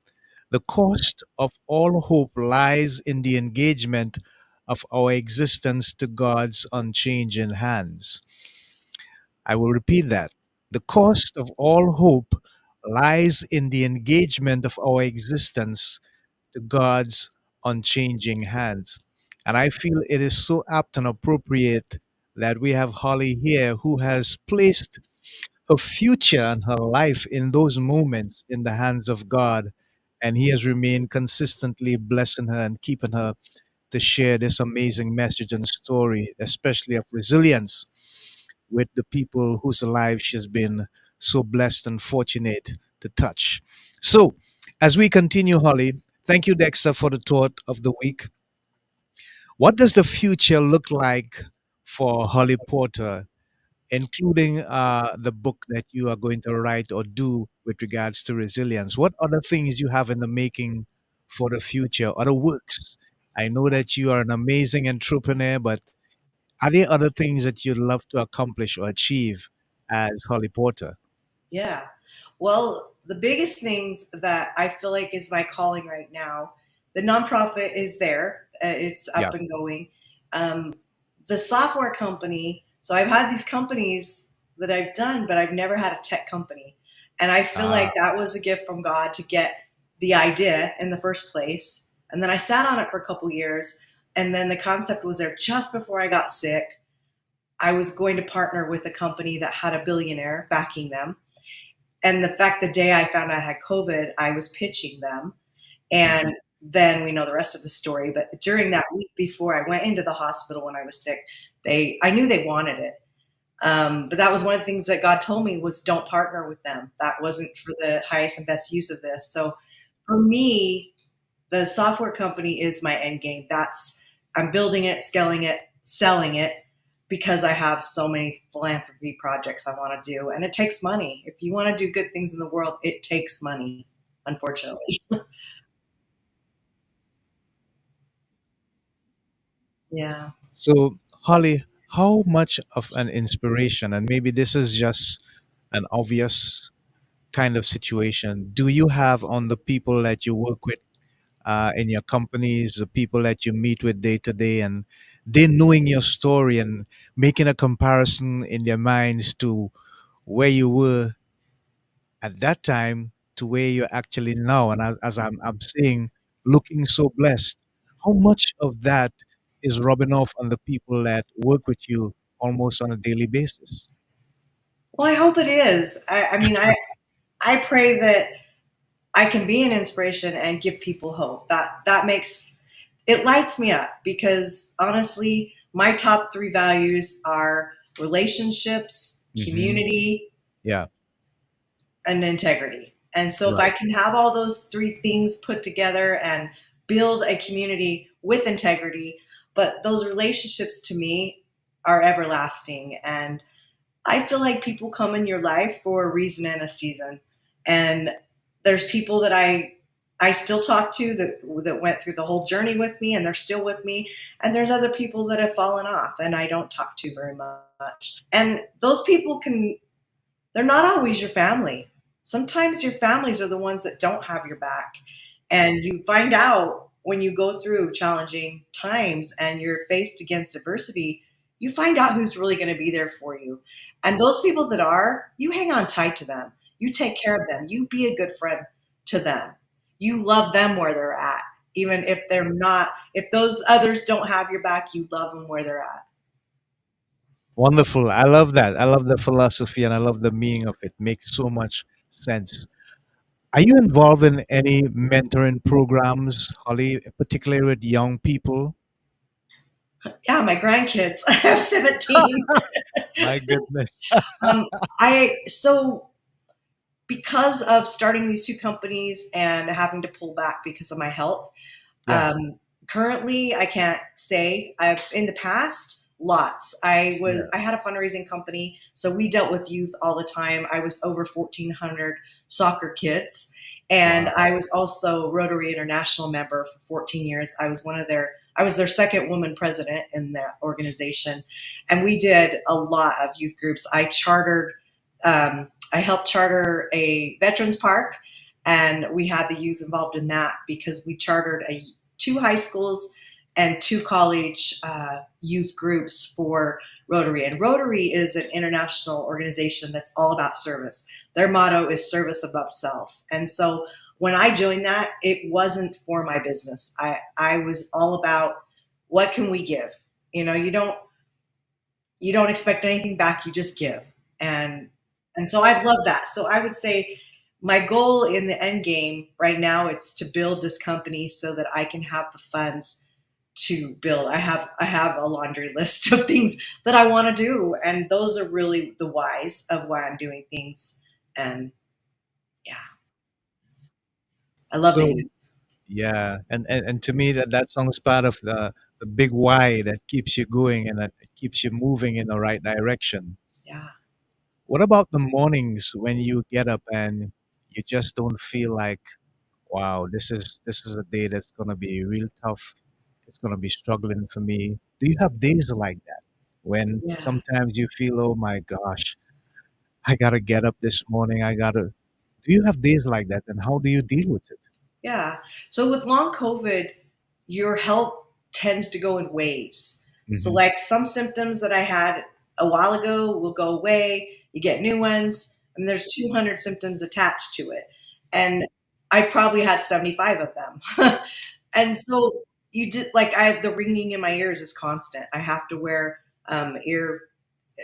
the cost of all hope lies in the engagement of our existence to God's unchanging hands. I will repeat that. The cost of all hope lies in the engagement of our existence to God's unchanging hands. And I feel it is so apt and appropriate that we have Holly here, who has placed her future and her life in those moments in the hands of God. And He has remained consistently blessing her and keeping her to share this amazing message and story, especially of resilience, with the people whose lives she's been so blessed and fortunate to touch. So, as we continue, Holly, thank you, Dexter, for the thought of the week. What does the future look like for Holly Porter, including the book that you are going to write or do with regards to resilience? What other things you have in the making for the future, other works? I know that you are an amazing entrepreneur, but are there other things that you'd love to accomplish or achieve as Holly Porter?
Yeah. Well, the biggest things that I feel like is my calling right now, the nonprofit is there. It's
Yeah.
up and going. Um, the software company, so I've had these companies that I've done, but I've never had a tech company. And I feel like
Ah,
that was a gift from God to get the idea in the first place. And then I sat on it for a couple years. And then the concept was there just before I got sick. I was going to partner with a company that had a billionaire backing them. And the fact the day I found out I had COVID, I was pitching them. And then we know the rest of the story. But during that week before I went into the hospital when I was sick, I knew they wanted it. But that was one of the things that God told me was don't partner with them. That wasn't for the highest and best use of this. So for me, the software company is my end game. I'm building it, scaling it, selling it, because I have so many philanthropy projects I want to do. And it takes money. If you want to do good things in the world, it takes money, unfortunately. Yeah.
So, Holly, how much of an inspiration, and maybe this is just an obvious kind of situation, do you have on the people that you work with in your companies, the people that you meet with day to day, and they knowing your story and making a comparison in their minds to where you were at that time to where you're actually now? And as I'm seeing, looking so blessed, how much of that is rubbing off on the people that work with you almost on a daily basis?
Well, I hope it is. I mean, I pray that I can be an inspiration and give people hope. That makes it lights me up because honestly, my top three values are relationships,
Hmm.
community,
Yeah,
and integrity. And so if I
right.
can have all those three things put together and build a community with integrity, but those relationships to me are everlasting. And I feel like people come in your life for a reason and a season. And there's people that I still talk to that went through the whole journey with me and they're still with me. And there's other people that have fallen off and I don't talk to very much. And those people can they're not always your family. Sometimes your families are the ones that don't have your back. And you find out when you go through challenging times and you're faced against adversity, you find out who's really going to be there for you. And those people that are, you hang on tight to them. You take care of them. You be a good friend to them. You love them where they're at. Even if they're not, if those others don't have your back, you love them where they're at.
Wonderful. I love that. I love the philosophy and I love the meaning of it. Makes so much sense. Are you involved in any mentoring programs, Holly, particularly with young people?
Yeah, my grandkids. I have 17.
My goodness.
Um, I so because of starting these two companies and having to pull back because of my health,
Yeah,
currently I can't say. I've in the past lots.
yeah.
I had a fundraising company, so we dealt with youth all the time. I was over 1,400 soccer kids, and
Wow.
I was also Rotary International member for 14 years. I was their second woman president in that organization, and we did a lot of youth groups. I helped charter a veterans park, and we had the youth involved in that because we chartered two high schools and two college youth groups for Rotary. And Rotary is an international organization that's all about service. Their motto is service above self. And so when I joined that, it wasn't for my business. I was all about what can we give? You know, you don't expect anything back, you just give. And and so I've loved that. So I would say my goal in the end game right now it's to build this company so that I can have the funds to build. I have a laundry list of things that I want to do and those are really the whys of why I'm doing things. And yeah, I love the
So
youth.
yeah, and to me that song's part of the big why that keeps you going and that keeps you moving in the right direction.
Yeah.
What about the mornings when you get up and you just don't feel like, wow, this is a day that's gonna be real tough. It's gonna be struggling for me. Do you have days like that when
Yeah.
sometimes you feel, oh my gosh, I gotta get up this morning. I gotta. Do you have days like that, and how do you deal with it?
Yeah. So with long COVID, your health tends to go in waves. So
Hmm.
like some symptoms that I had a while ago will go away. You get new ones. I mean, there's 200 symptoms attached to it. And I probably had 75 of them. And so you did like the ringing in my ears is constant. I have to wear ear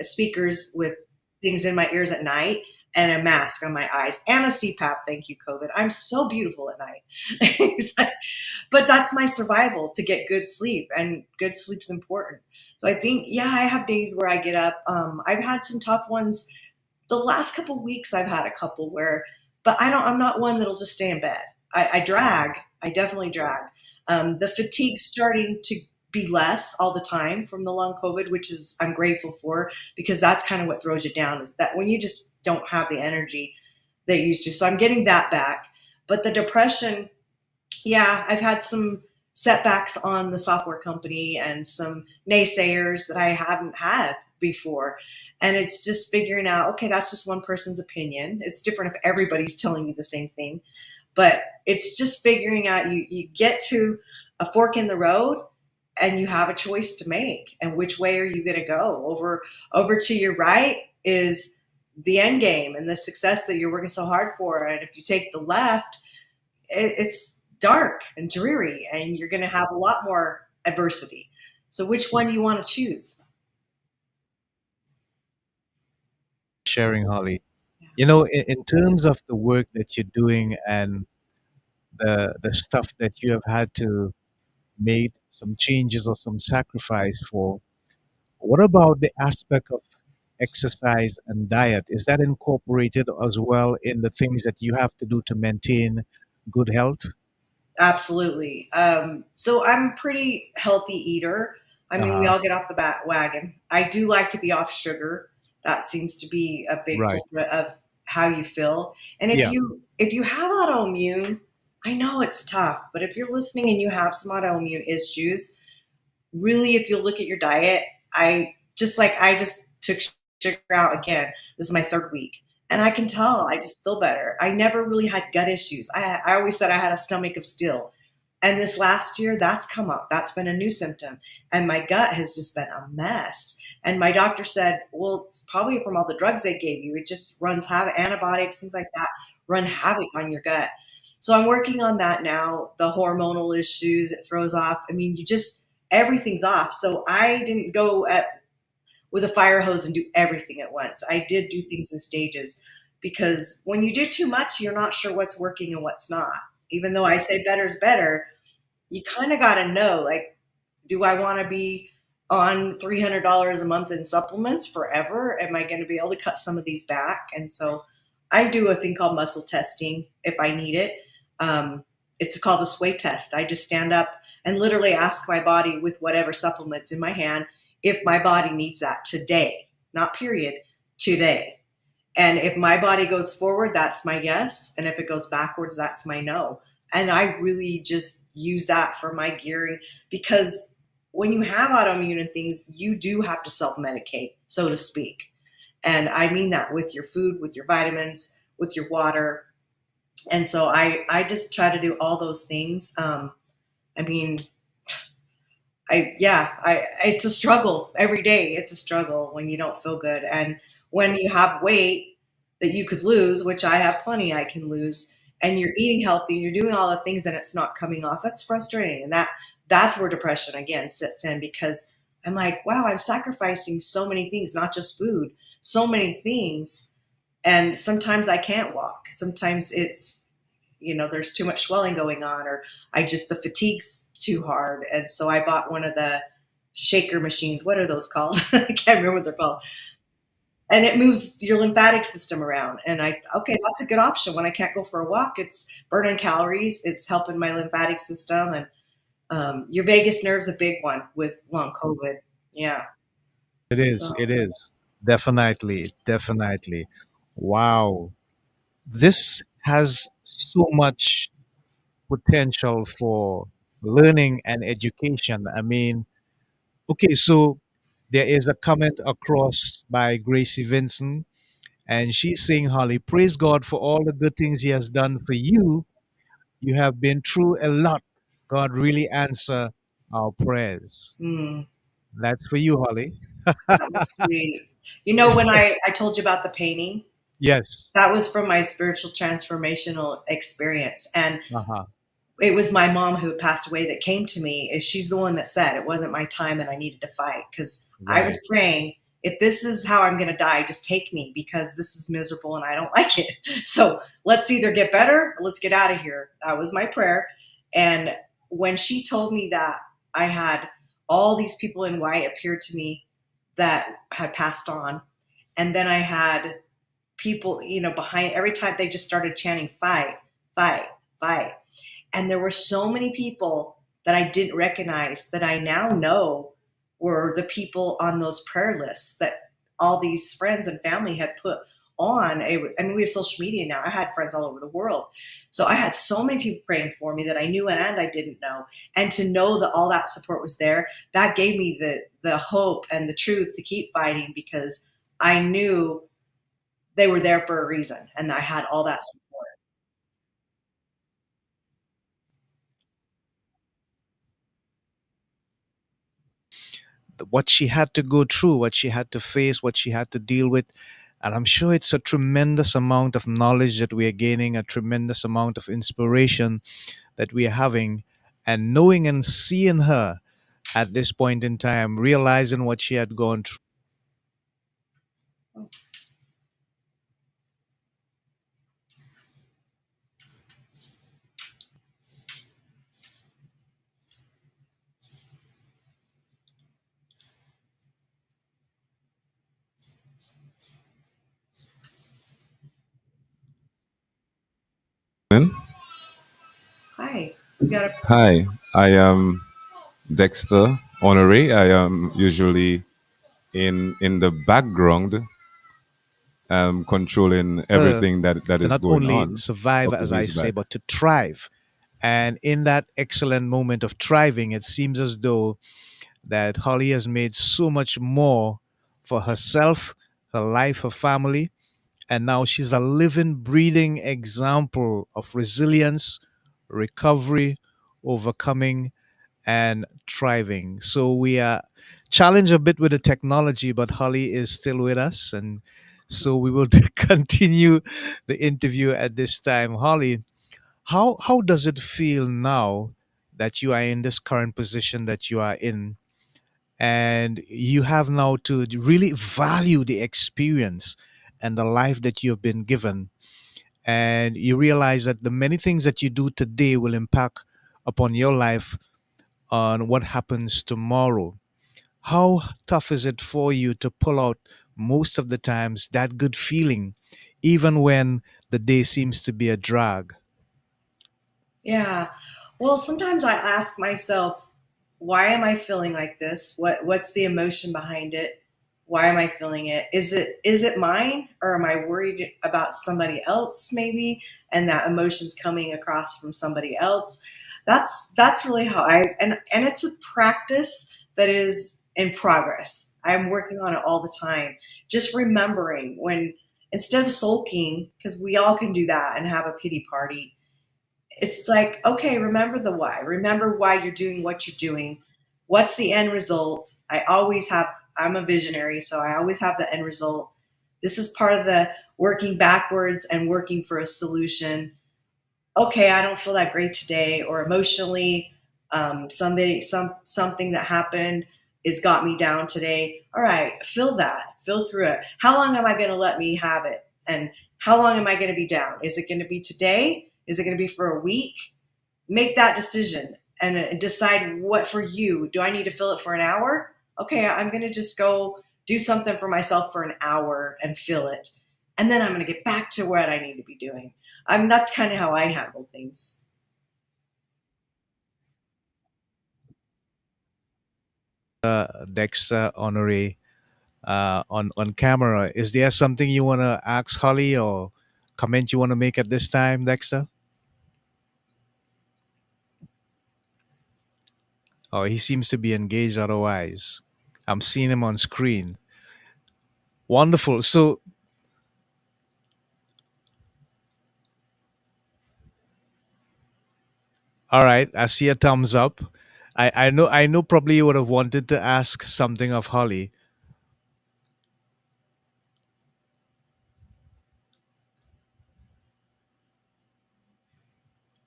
speakers with things in my ears at night and a mask on my eyes and a CPAP. Thank you, COVID. I'm so beautiful at night. It's like- but that's my survival to get good sleep, and good sleep's important. So I think, yeah, I have days where I get up. I've had some tough ones. The last couple of weeks, I've had a couple where, but I'm not one that'll just stay in bed. I drag. I definitely drag. The fatigue's starting to be less all the time from the long COVID, which is I'm grateful for because that's kind of what throws you down is that when you just don't have the energy that you used to. So I'm getting that back. But the depression, yeah, I've had setbacks on the software company and some naysayers that I haven't had before. And it's just figuring out, okay, that's just one person's opinion. It's different if everybody's telling you the same thing. But it's just figuring out, you get to a fork in the road and you have a choice to make. And which way are you going to go? Over to your right is the end game and the success that you're working so hard for. And if you take the left, it's dark and dreary, and you're going to have a lot more adversity. So which one do you want to choose?
Sharing, Holly. You know, in terms of the work that you're doing and the stuff that you have had to make some changes or some sacrifice for, what about the aspect of exercise and diet? Is that incorporated as well in the things that you have to do to maintain good health?
Absolutely. So I'm a pretty healthy eater. I mean, we
Uh-huh.
all get off the bat wagon. I do like to be off sugar. That seems to be a big
Right.
culprit of how you feel. And
Yeah.
if you have autoimmune, I know it's tough, but if you're listening and you have some autoimmune issues, really, if you look at your diet, I just took sugar out again. This is my third week. And I can tell I just feel better. I never really had gut issues. I always said I had a stomach of steel. And this last year, that's come up. That's been a new symptom. And my gut has just been a mess. And my doctor said, well, it's probably from all the drugs they gave you. It just runs havoc, antibiotics, things like that, run havoc on your gut. So I'm working on that now. The hormonal issues it throws off. I mean, everything's off. So I didn't go with a fire hose and do everything at once. I did do things in stages, because when you do too much, you're not sure what's working and what's not. Even though I say better is better, you kind of got to know, like, do I want to be on $300 a month in supplements forever? Am I going to be able to cut some of these back? And so I do a thing called muscle testing if I need it. It's called a sway test. I just stand up and literally ask my body with whatever supplements in my hand if my body needs that today, not period, today. And if my body goes forward, that's my yes. And if it goes backwards, that's my no. And I really just use that for my gearing, because when you have autoimmune and things, you do have to self medicate, so to speak. And I mean that with your food, with your vitamins, with your water. And so I just try to do all those things. I mean, it's a struggle every day. It's a struggle when you don't feel good. And when you have weight that you could lose, which I have plenty I can lose, and you're eating healthy and you're doing all the things and it's not coming off, that's frustrating. And that's where depression again sits in, because I'm like, wow, I'm sacrificing so many things, not just food, so many things. And sometimes I can't walk. Sometimes it's, there's too much swelling going on, or the fatigue's too hard. And so I bought one of the shaker machines. What are those called? I can't remember what they're called. And it moves your lymphatic system around. And okay, that's a good option. When I can't go for a walk, it's burning calories. It's helping my lymphatic system. And your vagus nerve's a big one with long COVID. Yeah.
It is.
So,
It is. Definitely. Definitely. Wow. This has so much potential for learning and education. I mean, okay, so there is a comment across by Gracie Vincent, and she's saying, Holly, praise God for all the good things He has done for you. You have been through a lot. God really answer our prayers.
mm,
That's for you, Holly.
that was sweet. When I told you about the painting,
Yes.
that was from my spiritual transformational experience. And
Uh-huh.
it was my mom who had passed away that came to me. And she's the one that said it wasn't my time and I needed to fight, because I was
Right.
praying, if this is how I'm going to die, just take me, because this is miserable and I don't like it. So let's either get better or let's get out of here. That was my prayer. And when she told me that, I had all these people in white appear to me that had passed on. And then I had people, behind every time they just started chanting, fight, fight, fight. And there were so many people that I didn't recognize that I now know were the people on those prayer lists that all these friends and family had put on, I mean, we have social media now. I had friends all over the world. So I had so many people praying for me that I knew and I didn't know. And to know that all that support was there, that gave me the hope and the truth to keep fighting, because I knew they were there for a reason and I had all that support.
What she had to go through, what she had to face, what she had to deal with. And I'm sure it's a tremendous amount of knowledge that we are gaining, a tremendous amount of inspiration that we are having, and knowing and seeing her at this point in time, realizing what she had gone through.
Hi, we got a
Hi, I am Dexter Honore. I am usually in the background, controlling
Her
everything that
to
is
not
going
only
on.
survive,
Okay,
as I
he's
say,
back.
but to thrive. And in that excellent moment of thriving, it seems as though that Holly has made so much more for herself, her life, her family, and now she's a living, breathing example of resilience, recovery, overcoming, and thriving. So we are challenged a bit with the technology, but Holly is still with us, and so we will continue the interview at this time. Holly, how does it feel now that you are in this current position that you are in, and you have now to really value the experience and the life that you have been given, and you realize that the many things that you do today will impact upon your life on what happens tomorrow. How tough is it for you to pull out most of the times that good feeling, even when the day seems to be a drag?
Yeah. Well, sometimes I ask myself, why am I feeling like this? What's the emotion behind it? Why am I feeling it? Is it mine, or am I worried about somebody else maybe, and that emotion's coming across from somebody else? That's really how and it's a practice that is in progress. I'm working on it all the time. Just remembering when, instead of sulking, because we all can do that and have a pity party, it's like, okay, remember the why. Remember why you're doing what you're doing. What's the end result? I'm a visionary, so I always have the end result. This is part of the working backwards and working for a solution. Okay, I don't feel that great today, or emotionally, something that happened is got me down today. All right, feel that, feel through it. How long am I going to let me have it? And how long am I going to be down? Is it going to be today? Is it going to be for a week? Make that decision and decide what for you. Do I need to fill it for an hour? Okay, I'm going to just go do something for myself for an hour and fill it. And then I'm going to get back to what I need to be doing. That's kind of how I handle things.
Dexter Honore on camera. Is there something you want to ask Holly or comment you want to make at this time, Dexter? Oh, he seems to be engaged otherwise. I'm seeing him on screen. Wonderful. So, all right, I see a thumbs up. I know probably you would have wanted to ask something of Holly.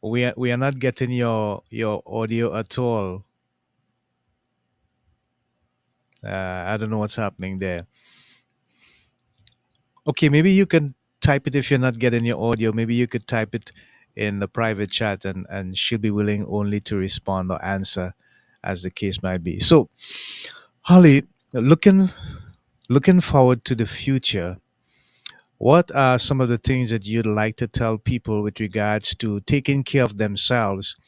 We are not getting your audio at all. I don't know what's happening there. Okay, maybe you can type it if you're not getting your audio. Maybe you could type it in the private chat, and she'll be willing only to respond or answer as the case might be. So, Holly, looking forward to the future, what are some of the things that you'd like to tell people with regards to taking care of themselves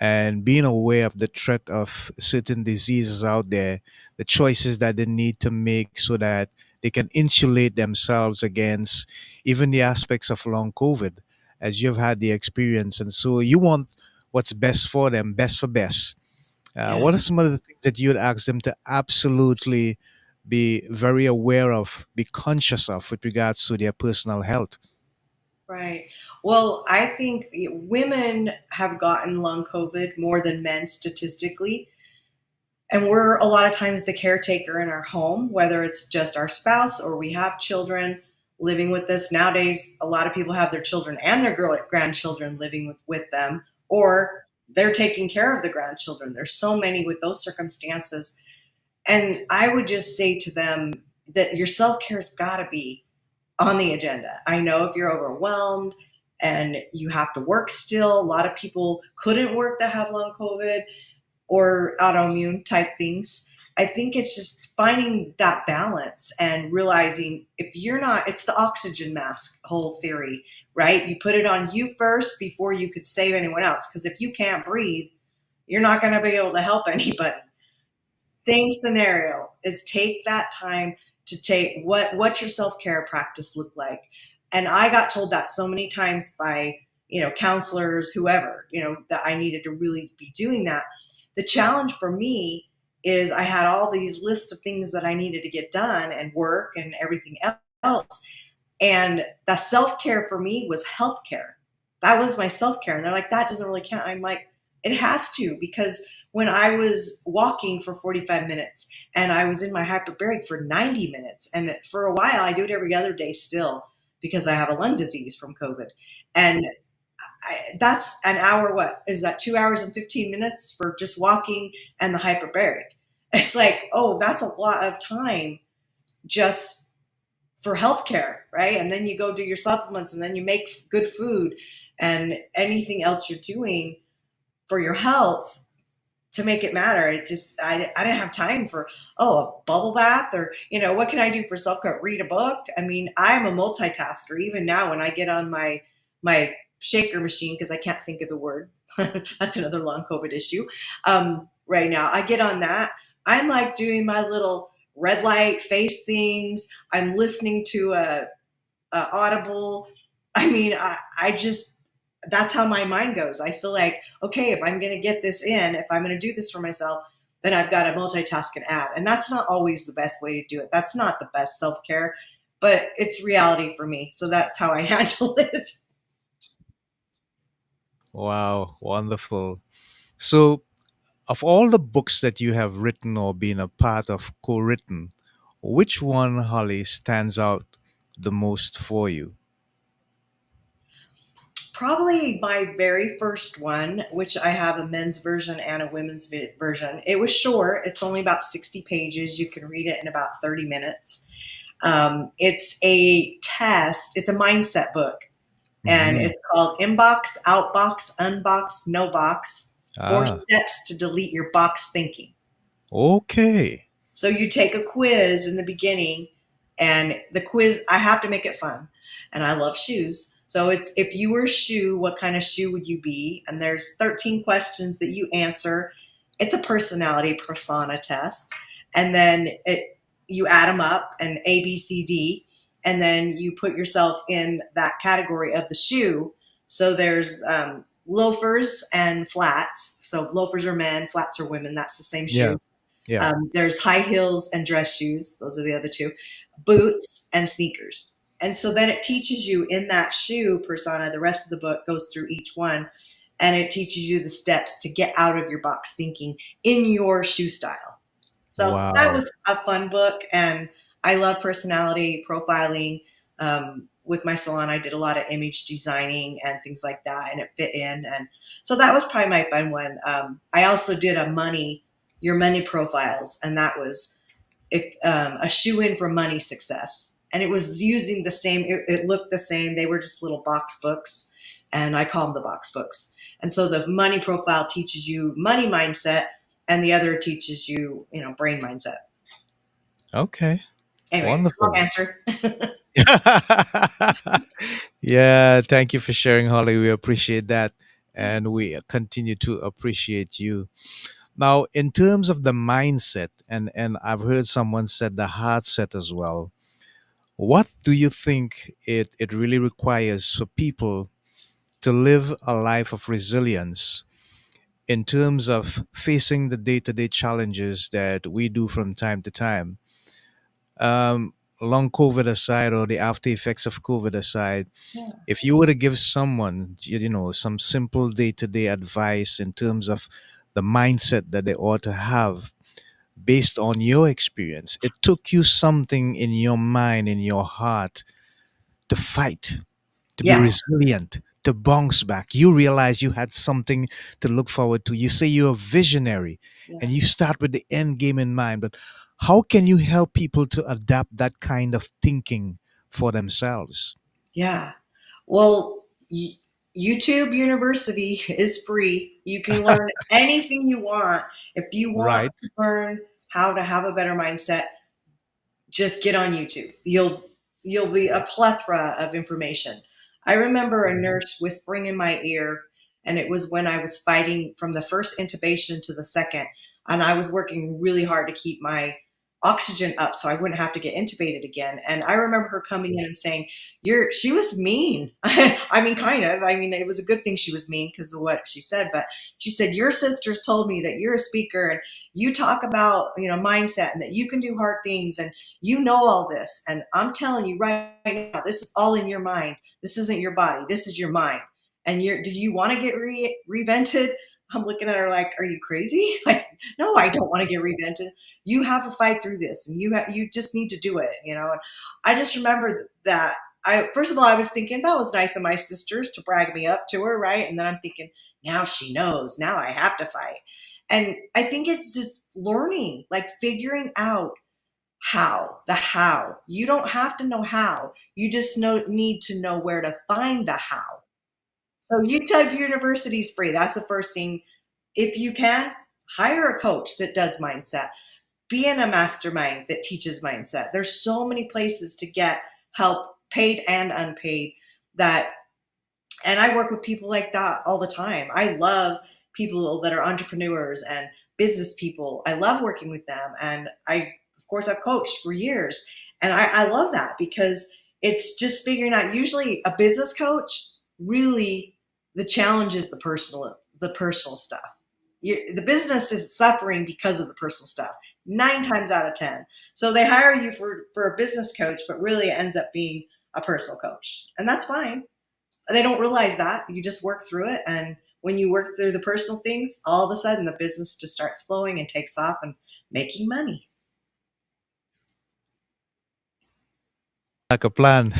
and being aware of the threat of certain diseases out there, the choices that they need to make so that they can insulate themselves against even the aspects of long COVID, as you've had the experience. And so you want what's best for them, best for best.
Yeah.
What are some of the things that you would ask them to absolutely be very aware of, be conscious of with regards to their personal health?
Right. Well, I think women have gotten long COVID more than men statistically. And we're a lot of times the caretaker in our home, whether it's just our spouse or we have children living with us. Nowadays, a lot of people have their children and their grandchildren living with them, or they're taking care of the grandchildren. There's so many with those circumstances. And I would just say to them that your self care has got to be on the agenda. I know if you're overwhelmed and you have to work still, a lot of people couldn't work that have long COVID or autoimmune type things. I think it's just finding that balance and realizing if you're not, it's the oxygen mask whole theory, right? You put it on you first before you could save anyone else. Because if you can't breathe, you're not going to be able to help anybody. Same scenario is take that time to take what's your self-care practice look like. And I got told that so many times by, counselors, whoever, that I needed to really be doing that. The challenge for me is I had all these lists of things that I needed to get done and work and everything else. And the self-care for me was healthcare. That was my self-care. And they're like, that doesn't really count. I'm like, it has to, because when I was walking for 45 minutes and I was in my hyperbaric for 90 minutes, and for a while I do it every other day still because I have a lung disease from COVID. And that's an hour, what is that, 2 hours and 15 minutes for just walking and the hyperbaric. It's like, oh, that's a lot of time just for healthcare, right? And then you go do your supplements and then you make good food and anything else you're doing for your health to make it matter. It just, I didn't have time for, a bubble bath or, what can I do for self-care? Read a book. I mean, I'm a multitasker. Even now when I get on my shaker machine, because I can't think of the word. That's another long COVID issue. Right now I get on that. I'm like doing my little red light face things. I'm listening to a Audible. I mean, I just, that's how my mind goes. I feel like, okay, if I'm going to get this in, if I'm going to do this for myself, then I've got to multitask and add. And that's not always the best way to do it. That's not the best self-care, but it's reality for me. So that's how I handle it.
Wow, wonderful. So, of all the books that you have written or been a part of co written, which one, Holly, stands out the most for you?
Probably my very first one, which I have a men's version and a women's version. It was short. It's only about 60 pages. You can read it in about 30 minutes. It's a test. It's a mindset book. And
Hmm.
it's called Inbox, Outbox, Unbox, No Box. Four
Ah,
steps to delete your box thinking.
okay.
So you take a quiz in the beginning, and the quiz, I have to make it fun. And I love shoes. So it's, if you were a shoe, what kind of shoe would you be? And there's 13 questions that you answer. It's a personality persona test. And then you add them up and A, B, C, D. And then you put yourself in that category of the shoe. So there's loafers and flats. So loafers are men, flats are women. That's the same
Yeah.
shoe.
Yeah.
There's high heels and dress shoes. Those are the other two. Boots and sneakers. And so then it teaches you in that shoe persona, the rest of the book goes through each one, and it teaches you the steps to get out of your box thinking in your shoe style. So that
Wow.
was a fun book, and I love personality profiling. With my salon, I did a lot of image designing and things like that, and it fit in. And so that was probably my fun one. I also did your money profiles, and that was a shoe in for money success. And it was using the same, it looked the same. They were just little box books, and I call them the box books. And so the money profile teaches you money mindset, and the other teaches you, brain mindset.
Okay.
Anyway, long
Wonderful.
answer.
Yeah. Thank you for sharing, Holly. We appreciate that. And we continue to appreciate you. Now, in terms of the mindset, and I've heard someone said the heart set as well. What do you think it really requires for people to live a life of resilience in terms of facing the day-to-day challenges that we do from time to time? Long COVID aside, or the after effects of COVID aside,
Yeah.
if you were to give someone, some simple day-to-day advice in terms of the mindset that they ought to have based on your experience, it took you something in your mind, in your heart, to fight, to be
Yeah.
resilient, to bounce back. You realize you had something to look forward to. You say you're a visionary
Yeah.
and you start with the end game in mind. But how can you help people to adapt that kind of thinking for themselves?
Yeah. Well, YouTube University is free. You can learn anything you want. If you want
Right.
to learn how to have a better mindset, just get on YouTube. You'll be a plethora of information. I remember a nurse whispering in my ear, and it was when I was fighting from the first intubation to the second, and I was working really hard to keep my oxygen up so I wouldn't have to get intubated again. And I remember her coming in and saying, "You're." She was mean. I mean, kind of. I mean, it was a good thing she was mean because of what she said. But she said, "Your sisters told me that you're a speaker and you talk about mindset and that you can do hard things and you know all this. And I'm telling you right now, this is all in your mind. This isn't your body. This is your mind. And do you want to get revented?" I'm looking at her like, "Are you crazy?" Like, no, I don't want to get revented. You have to fight through this, and you just need to do it. And I just remember that. First of all, I was thinking that was nice of my sisters to brag me up to her, right? And then I'm thinking, now she knows. Now I have to fight. And I think it's just learning, like figuring out how. You don't have to know how. You just need to know where to find the how. So UTEP University is free. That's the first thing. If you can, hire a coach that does mindset. Be in a mastermind that teaches mindset. There's so many places to get help, paid and unpaid, that and I work with people like that all the time. I love people that are entrepreneurs and business people. I love working with them. And of course, I've coached for years. And I love that because it's just figuring out, usually a business coach, really the challenge is the personal stuff. The business is suffering because of the personal stuff, 9 times out of 10. So they hire you for a business coach, but really it ends up being a personal coach. And that's fine. They don't realize that. You just work through it. And when you work through the personal things, all of a sudden the business just starts flowing and takes off and making money.
Like a plan.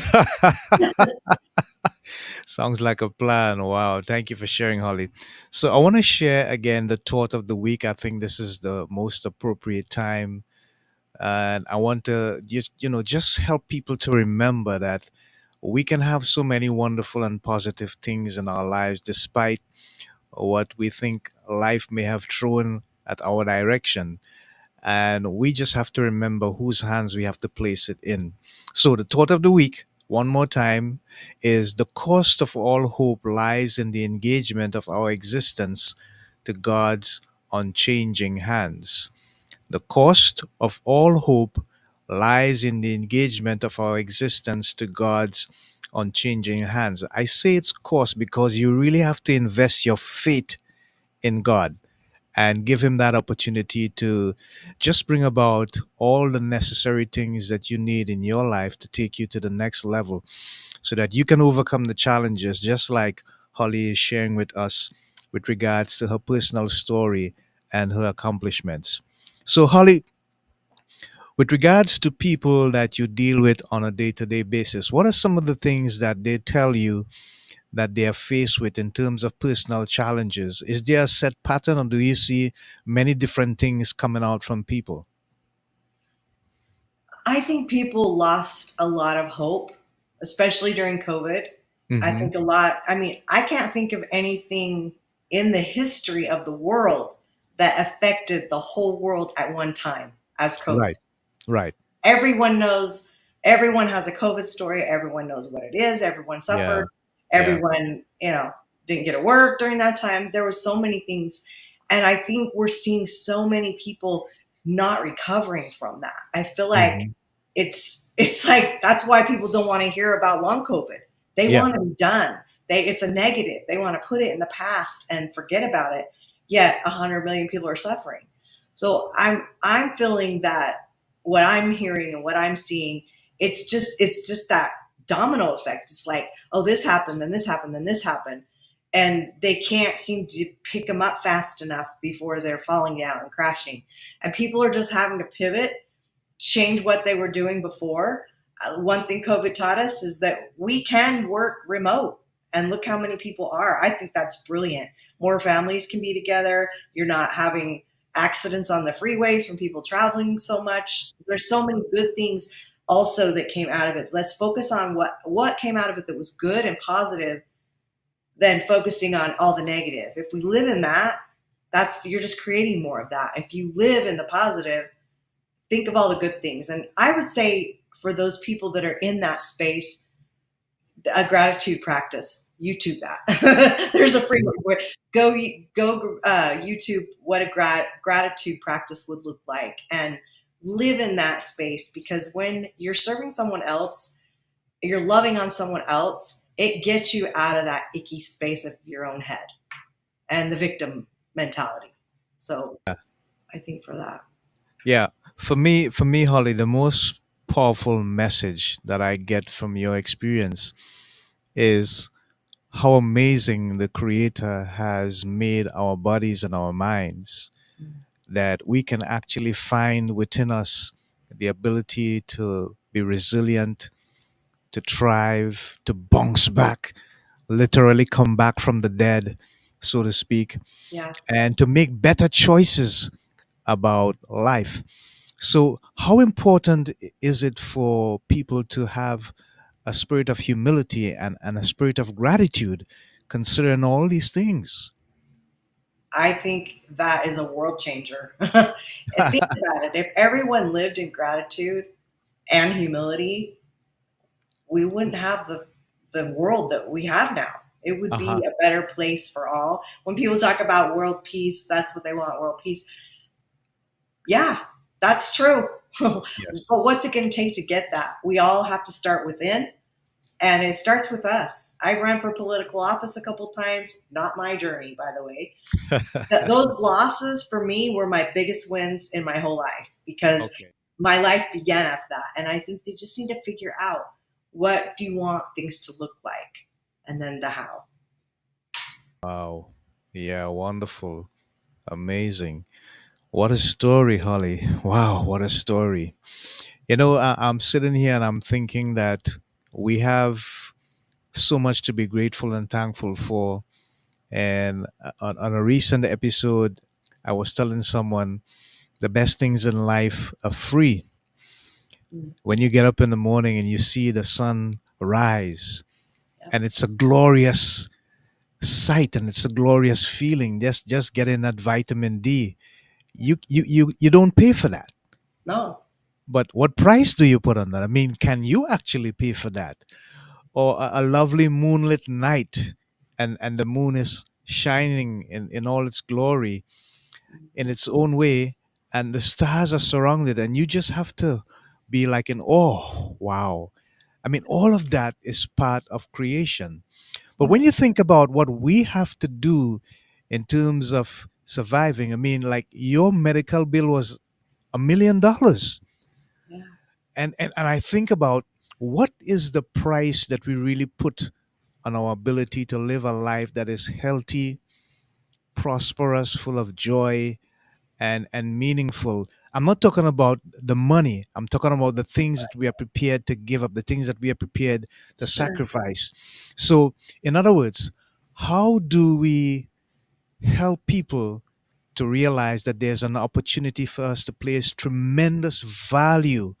Sounds like a plan. Wow. Thank you for sharing, Holly. So I want to share again the thought of the week. I think this is the most appropriate time. And I want to just help people to remember that we can have so many wonderful and positive things in our lives despite what we think life may have thrown at our direction. And we just have to remember whose hands we have to place it in. So, the thought of the week, one more time, is the cost of all hope lies in the engagement of our existence to God's unchanging hands. The cost of all hope lies in the engagement of our existence to God's unchanging hands. I say it's cost because you really have to invest your faith in God and give Him that opportunity to just bring about all the necessary things that you need in your life to take you to the next level so that you can overcome the challenges, just like Holly is sharing with us with regards to her personal story and her accomplishments. So, Holly, with regards to people that you deal with on a day to day basis, what are some of the things that they tell you that they are faced with in terms of personal challenges? Is there a set pattern, or do you see many different things coming out from people?
I think people lost a lot of hope, especially during COVID. I
Hmm.
think I mean, I can't think of anything in the history of the world that affected the whole world at one time as COVID.
Right, right.
Everyone knows, everyone has a COVID story. Everyone knows what it is. Everyone
Yeah,
suffered.
yeah.
Everyone, didn't get to work during that time. There was so many things. And I think we're seeing so many people not recovering from that. I feel like
Hmm.
it's it's like that's why people don't want to hear about long COVID. They
Yeah.
want to be done. It's a negative. They want to put it in the past and forget about it. Yet 100 million people are suffering. So I'm feeling that what I'm hearing and what I'm seeing, it's just that domino effect. It's like, oh, this happened, then this happened, then this happened, and they can't seem to pick them up fast enough before they're falling down and crashing. And people are just having to pivot, change what they were doing before. One thing COVID taught us is that we can work remote. And look how many people are. I think that's brilliant. More families can be together. You're not having accidents on the freeways from people traveling so much. There's so many good things also that came out of it. Let's focus on what came out of it that was good and positive than focusing on all the negative. If we live in that, that's you're just creating more of that. If you live in the positive, think of all the good things. And I would say for those people that are in that space, a gratitude practice. YouTube that. There's a free one. Go YouTube what a gratitude practice would look like and live in that space, because when you're serving someone else, you're loving on someone else, it gets you out of that icky space of your own head and the victim mentality. So I think for that.
Yeah. For me, Holly, the most powerful message that I get from your experience is how amazing the Creator has made our bodies and our minds, that we can actually find within us the ability to be resilient, to thrive, to bounce back, literally come back from the dead, so to speak,
Yeah.
and to make better choices about life. So, how important is it for people to have a spirit of humility and a spirit of gratitude, considering all these things?
I think that is a world changer. And think about it. If everyone lived in gratitude and humility, we wouldn't have the world that we have now. It would be
Uh-huh.
a better place for all. When people talk about world peace, that's what they want, world peace. Yeah, that's true. But
Yes.
what's it going to take to get that? We all have to start within, and it starts with us. I've run for political office a couple times, not my journey, by the way. Those losses for me were my biggest wins in my whole life, because
Okay.
my life began after that. And I think they just need to figure out, what do you want things to look like? And then the how.
Wow. Yeah, wonderful. Amazing. What a story, Holly. Wow, what a story. I'm sitting here and I'm thinking that we have so much to be grateful and thankful for. And on a recent episode, I was telling someone the best things in life are free.
Mm,
When you get up in the morning and you see the sun rise,
yeah.
and it's a glorious sight and it's a glorious feeling, just getting that vitamin D. You don't pay for that.
No.
But what price do you put on that? I mean, can you actually pay for that? Or a lovely moonlit night, and the moon is shining in all its glory in its own way, and the stars are surrounded, and you just have to be like in awe. Wow. I mean, all of that is part of creation. But when you think about what we have to do in terms of surviving, I mean, like your medical bill was $1 million.
Yeah.
And I think about what is the price that we really put on our ability to live a life that is healthy, prosperous, full of joy, and meaningful. I'm not talking about the money. I'm talking about the things that we are prepared to give up, the things that we are prepared to
Sure.
sacrifice. So, in other words, how do we help people to realize that there's an opportunity for us to place tremendous value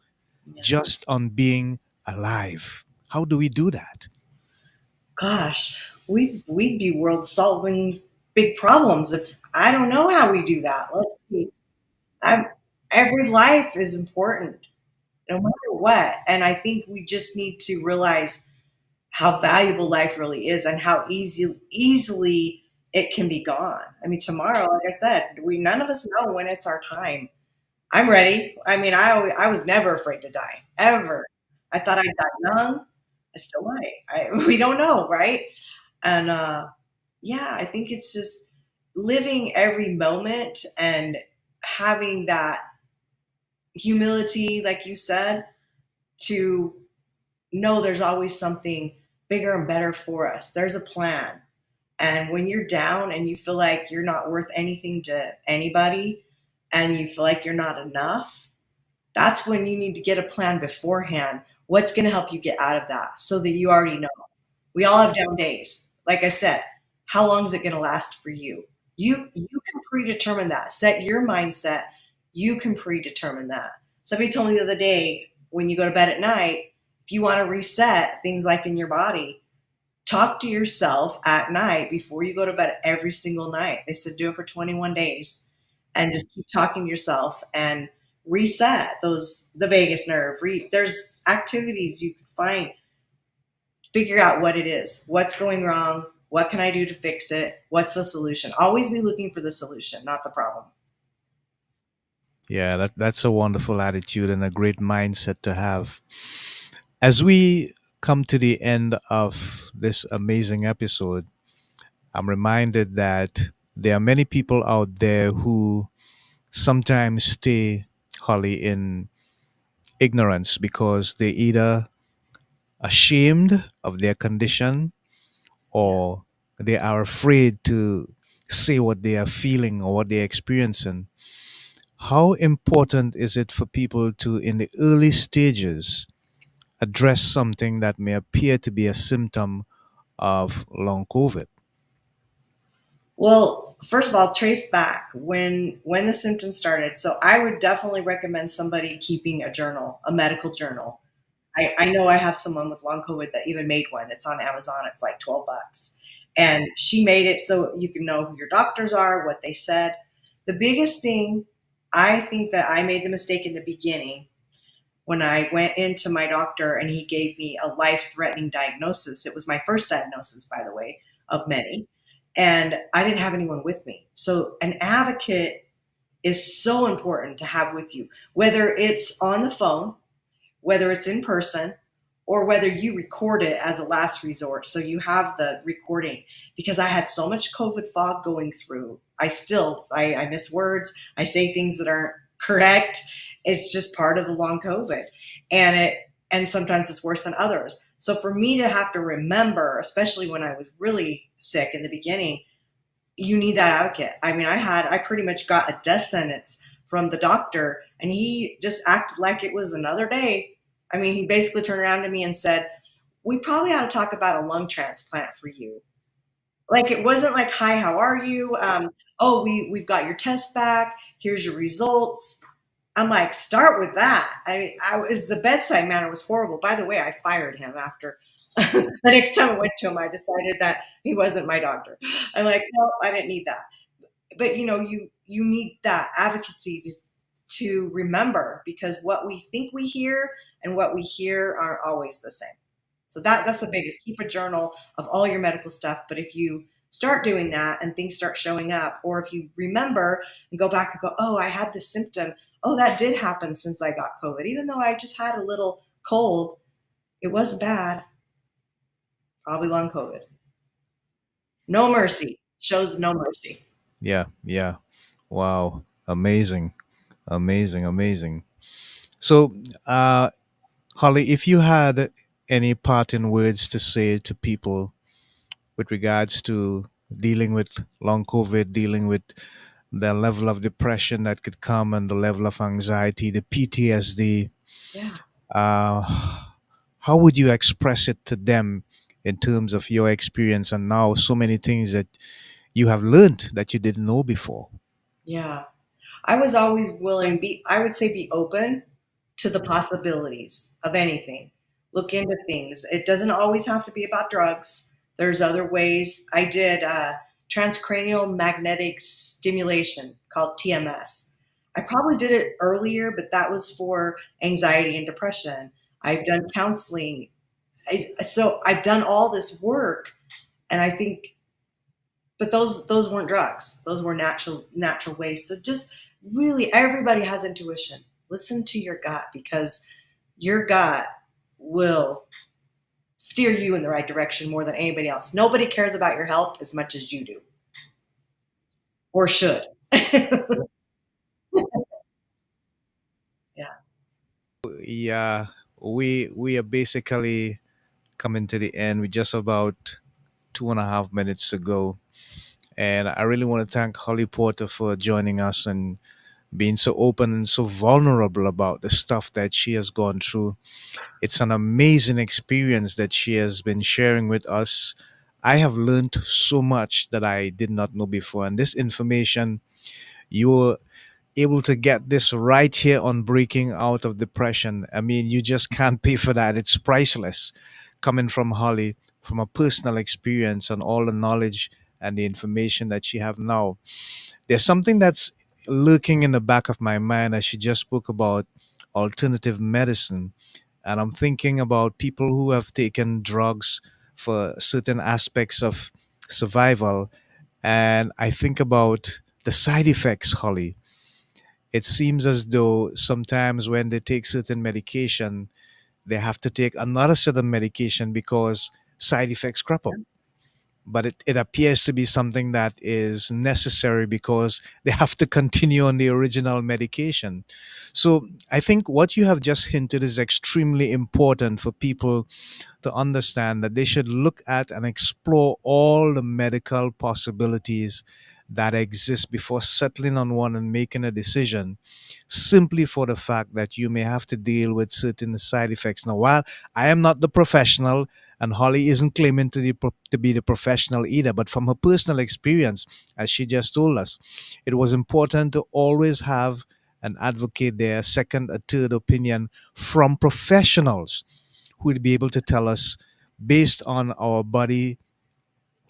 Yeah.
just on being alive? How do we do that?
Gosh, we'd be world solving big problems if I don't know how we do that. Let's see. I'm, every life is important, no matter what. And I think we just need to realize how valuable life really is and how easily it can be gone. I mean, tomorrow, like I said, we none of us know when it's our time. I'm ready. I mean, I was never afraid to die, ever. I thought I got young. I still might. We don't know, right? And yeah, I think it's just living every moment and having that humility, like you said, to know there's always something bigger and better for us. There's a plan. And when you're down and you feel like you're not worth anything to anybody and you feel like you're not enough, that's when you need to get a plan beforehand. What's going to help you get out of that so that you already know? We all have down days. Like I said, how long is it going to last for you? You can predetermine that. Set your mindset. You can predetermine that. Somebody told me the other day, when you go to bed at night, if you want to reset things like in your body, talk to yourself at night before you go to bed every single night. They said do it for 21 days and just keep talking to yourself and reset the vagus nerve. There's activities you can find, figure out what it is, what's going wrong, what can I do to fix it, what's the solution. Always be looking for the solution, not the problem.
Yeah, that's a wonderful attitude and a great mindset to have. As we come to the end of this amazing episode, I'm reminded that there are many people out there who sometimes stay, Holly, in ignorance because they either ashamed of their condition or they are afraid to say what they are feeling or what they're experiencing. How important is it for people to, in the early stages, address something that may appear to be a symptom of long COVID?
Well, first of all, trace back when the symptoms started. So I would definitely recommend somebody keeping a journal, a medical journal. I know I have someone with long COVID that even made one. It's on Amazon. It's like $12. And she made it so you can know who your doctors are, what they said. The biggest thing, I think that I made the mistake in the beginning when I went into my doctor and he gave me a life-threatening diagnosis. It was my first diagnosis, by the way, of many. And I didn't have anyone with me. So an advocate is so important to have with you, whether it's on the phone, whether it's in person, or whether you record it as a last resort. So you have the recording, because I had so much COVID fog going through. I miss words. I say things that aren't correct. It's just part of the long COVID. And sometimes it's worse than others. So for me to have to remember, especially when I was really sick in the beginning, you need that advocate. I mean, I pretty much got a death sentence from the doctor, and he just acted like it was another day. I mean, he basically turned around to me and said, we probably ought to talk about a lung transplant for you. Like, it wasn't like, hi, how are you? Oh, we've got your test back. Here's your results. I'm like, start with that. The bedside manner was horrible. By the way, I fired him after the next time I went to him. I decided that he wasn't my doctor. I'm like, no, I didn't need that. But you need that advocacy to remember, because what we think we hear and what we hear aren't always the same. So that's the biggest. Keep a journal of all your medical stuff. But if you start doing that and things start showing up, or if you remember and go back and go, oh, I had this symptom. Oh, that did happen since I got COVID. Even though I just had a little cold, it wasn't bad. Probably long COVID. No mercy. Shows no mercy.
Yeah, yeah. Wow. Amazing. Amazing, amazing. So, Holly, if you had any parting words to say to people with regards to dealing with long COVID, dealing with the level of depression that could come and the level of anxiety, the PTSD,
Yeah.
uh, how would you express it to them in terms of your experience and now so many things that you have learned that you didn't know before?
Yeah. I was always willing, I would say be open to the possibilities of anything. Look into things. It doesn't always have to be about drugs. There's other ways. I did transcranial magnetic stimulation, called TMS. I probably did it earlier, but that was for anxiety and depression. I've done counseling. So I've done all this work, and I think, but those weren't drugs. Those were natural ways. So just really, everybody has intuition. Listen to your gut, because your gut will steer you in the right direction more than anybody else. Nobody cares about your health as much as you do, or should. Yeah.
Yeah, we are basically coming to the end. We just about 2.5 minutes to go. And I really want to thank Holly Porter for joining us and being so open and so vulnerable about the stuff that she has gone through. It's an amazing experience that she has been sharing with us. I have learned so much that I did not know before. And this information, you were able to get this right here on Breaking Out of Depression. I mean, you just can't pay for that. It's priceless coming from Holly, from a personal experience and all the knowledge and the information that she have now. There's something that's lurking in the back of my mind as she just spoke about alternative medicine. And I'm thinking about people who have taken drugs for certain aspects of survival. And I think about the side effects, Holly. It seems as though sometimes when they take certain medication, they have to take another set of medication because side effects crop up. But it appears to be something that is necessary because they have to continue on the original medication. So I think what you have just hinted is extremely important for people to understand that they should look at and explore all the medical possibilities that exist before settling on one and making a decision, simply for the fact that you may have to deal with certain side effects. Now, while I am not the professional, and Holly isn't claiming to be the professional either, but from her personal experience, as she just told us, it was important to always have and advocate their second or third opinion from professionals who would be able to tell us, based on our body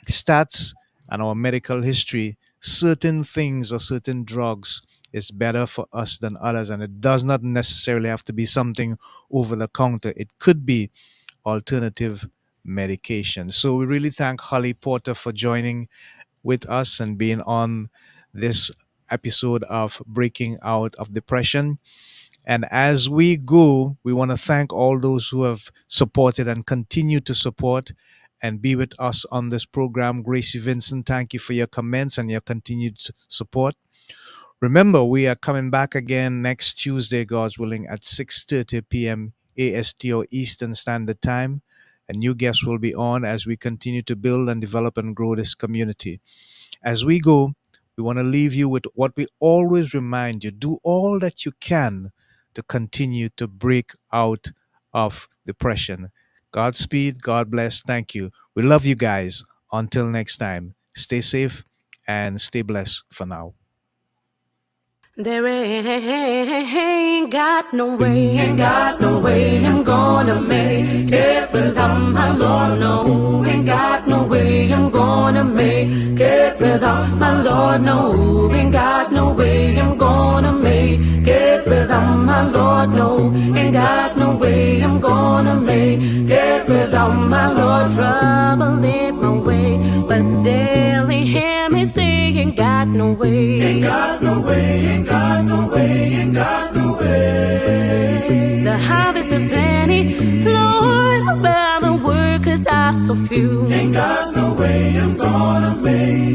stats and our medical history, certain things or certain drugs is better for us than others. And it does not necessarily have to be something over the counter, it could be alternative medication. So we really thank Holly Porter for joining with us and being on this episode of Breaking Out of Depression. And as we go, we want to thank all those who have supported and continue to support and be with us on this program. Gracie Vincent, thank you for your comments and your continued support. Remember, we are coming back again next Tuesday, God's willing, at 6:30 p.m. AST or Eastern Standard Time. A new guest will be on as we continue to build and develop and grow this community. As we go, we want to leave you with what we always remind you: do all that you can to continue to break out of depression. Godspeed, God bless, thank you. We love you guys. Until next time, stay safe and stay blessed for now.
There ain't got no way, ain't got no way I'm gonna make it without my Lord. No, ain't got no way I'm gonna make it without my Lord. No, ain't got no way I'm gonna make it without my Lord. No, ain't got no way I'm gonna make it without my Lord. Trouble in my way, but daily hear me say, ain't got no way, ain't got no way, ain't got no way, ain't got no way. The harvest is plenty, Lord, but the workers are so few. Ain't got no way I'm gonna make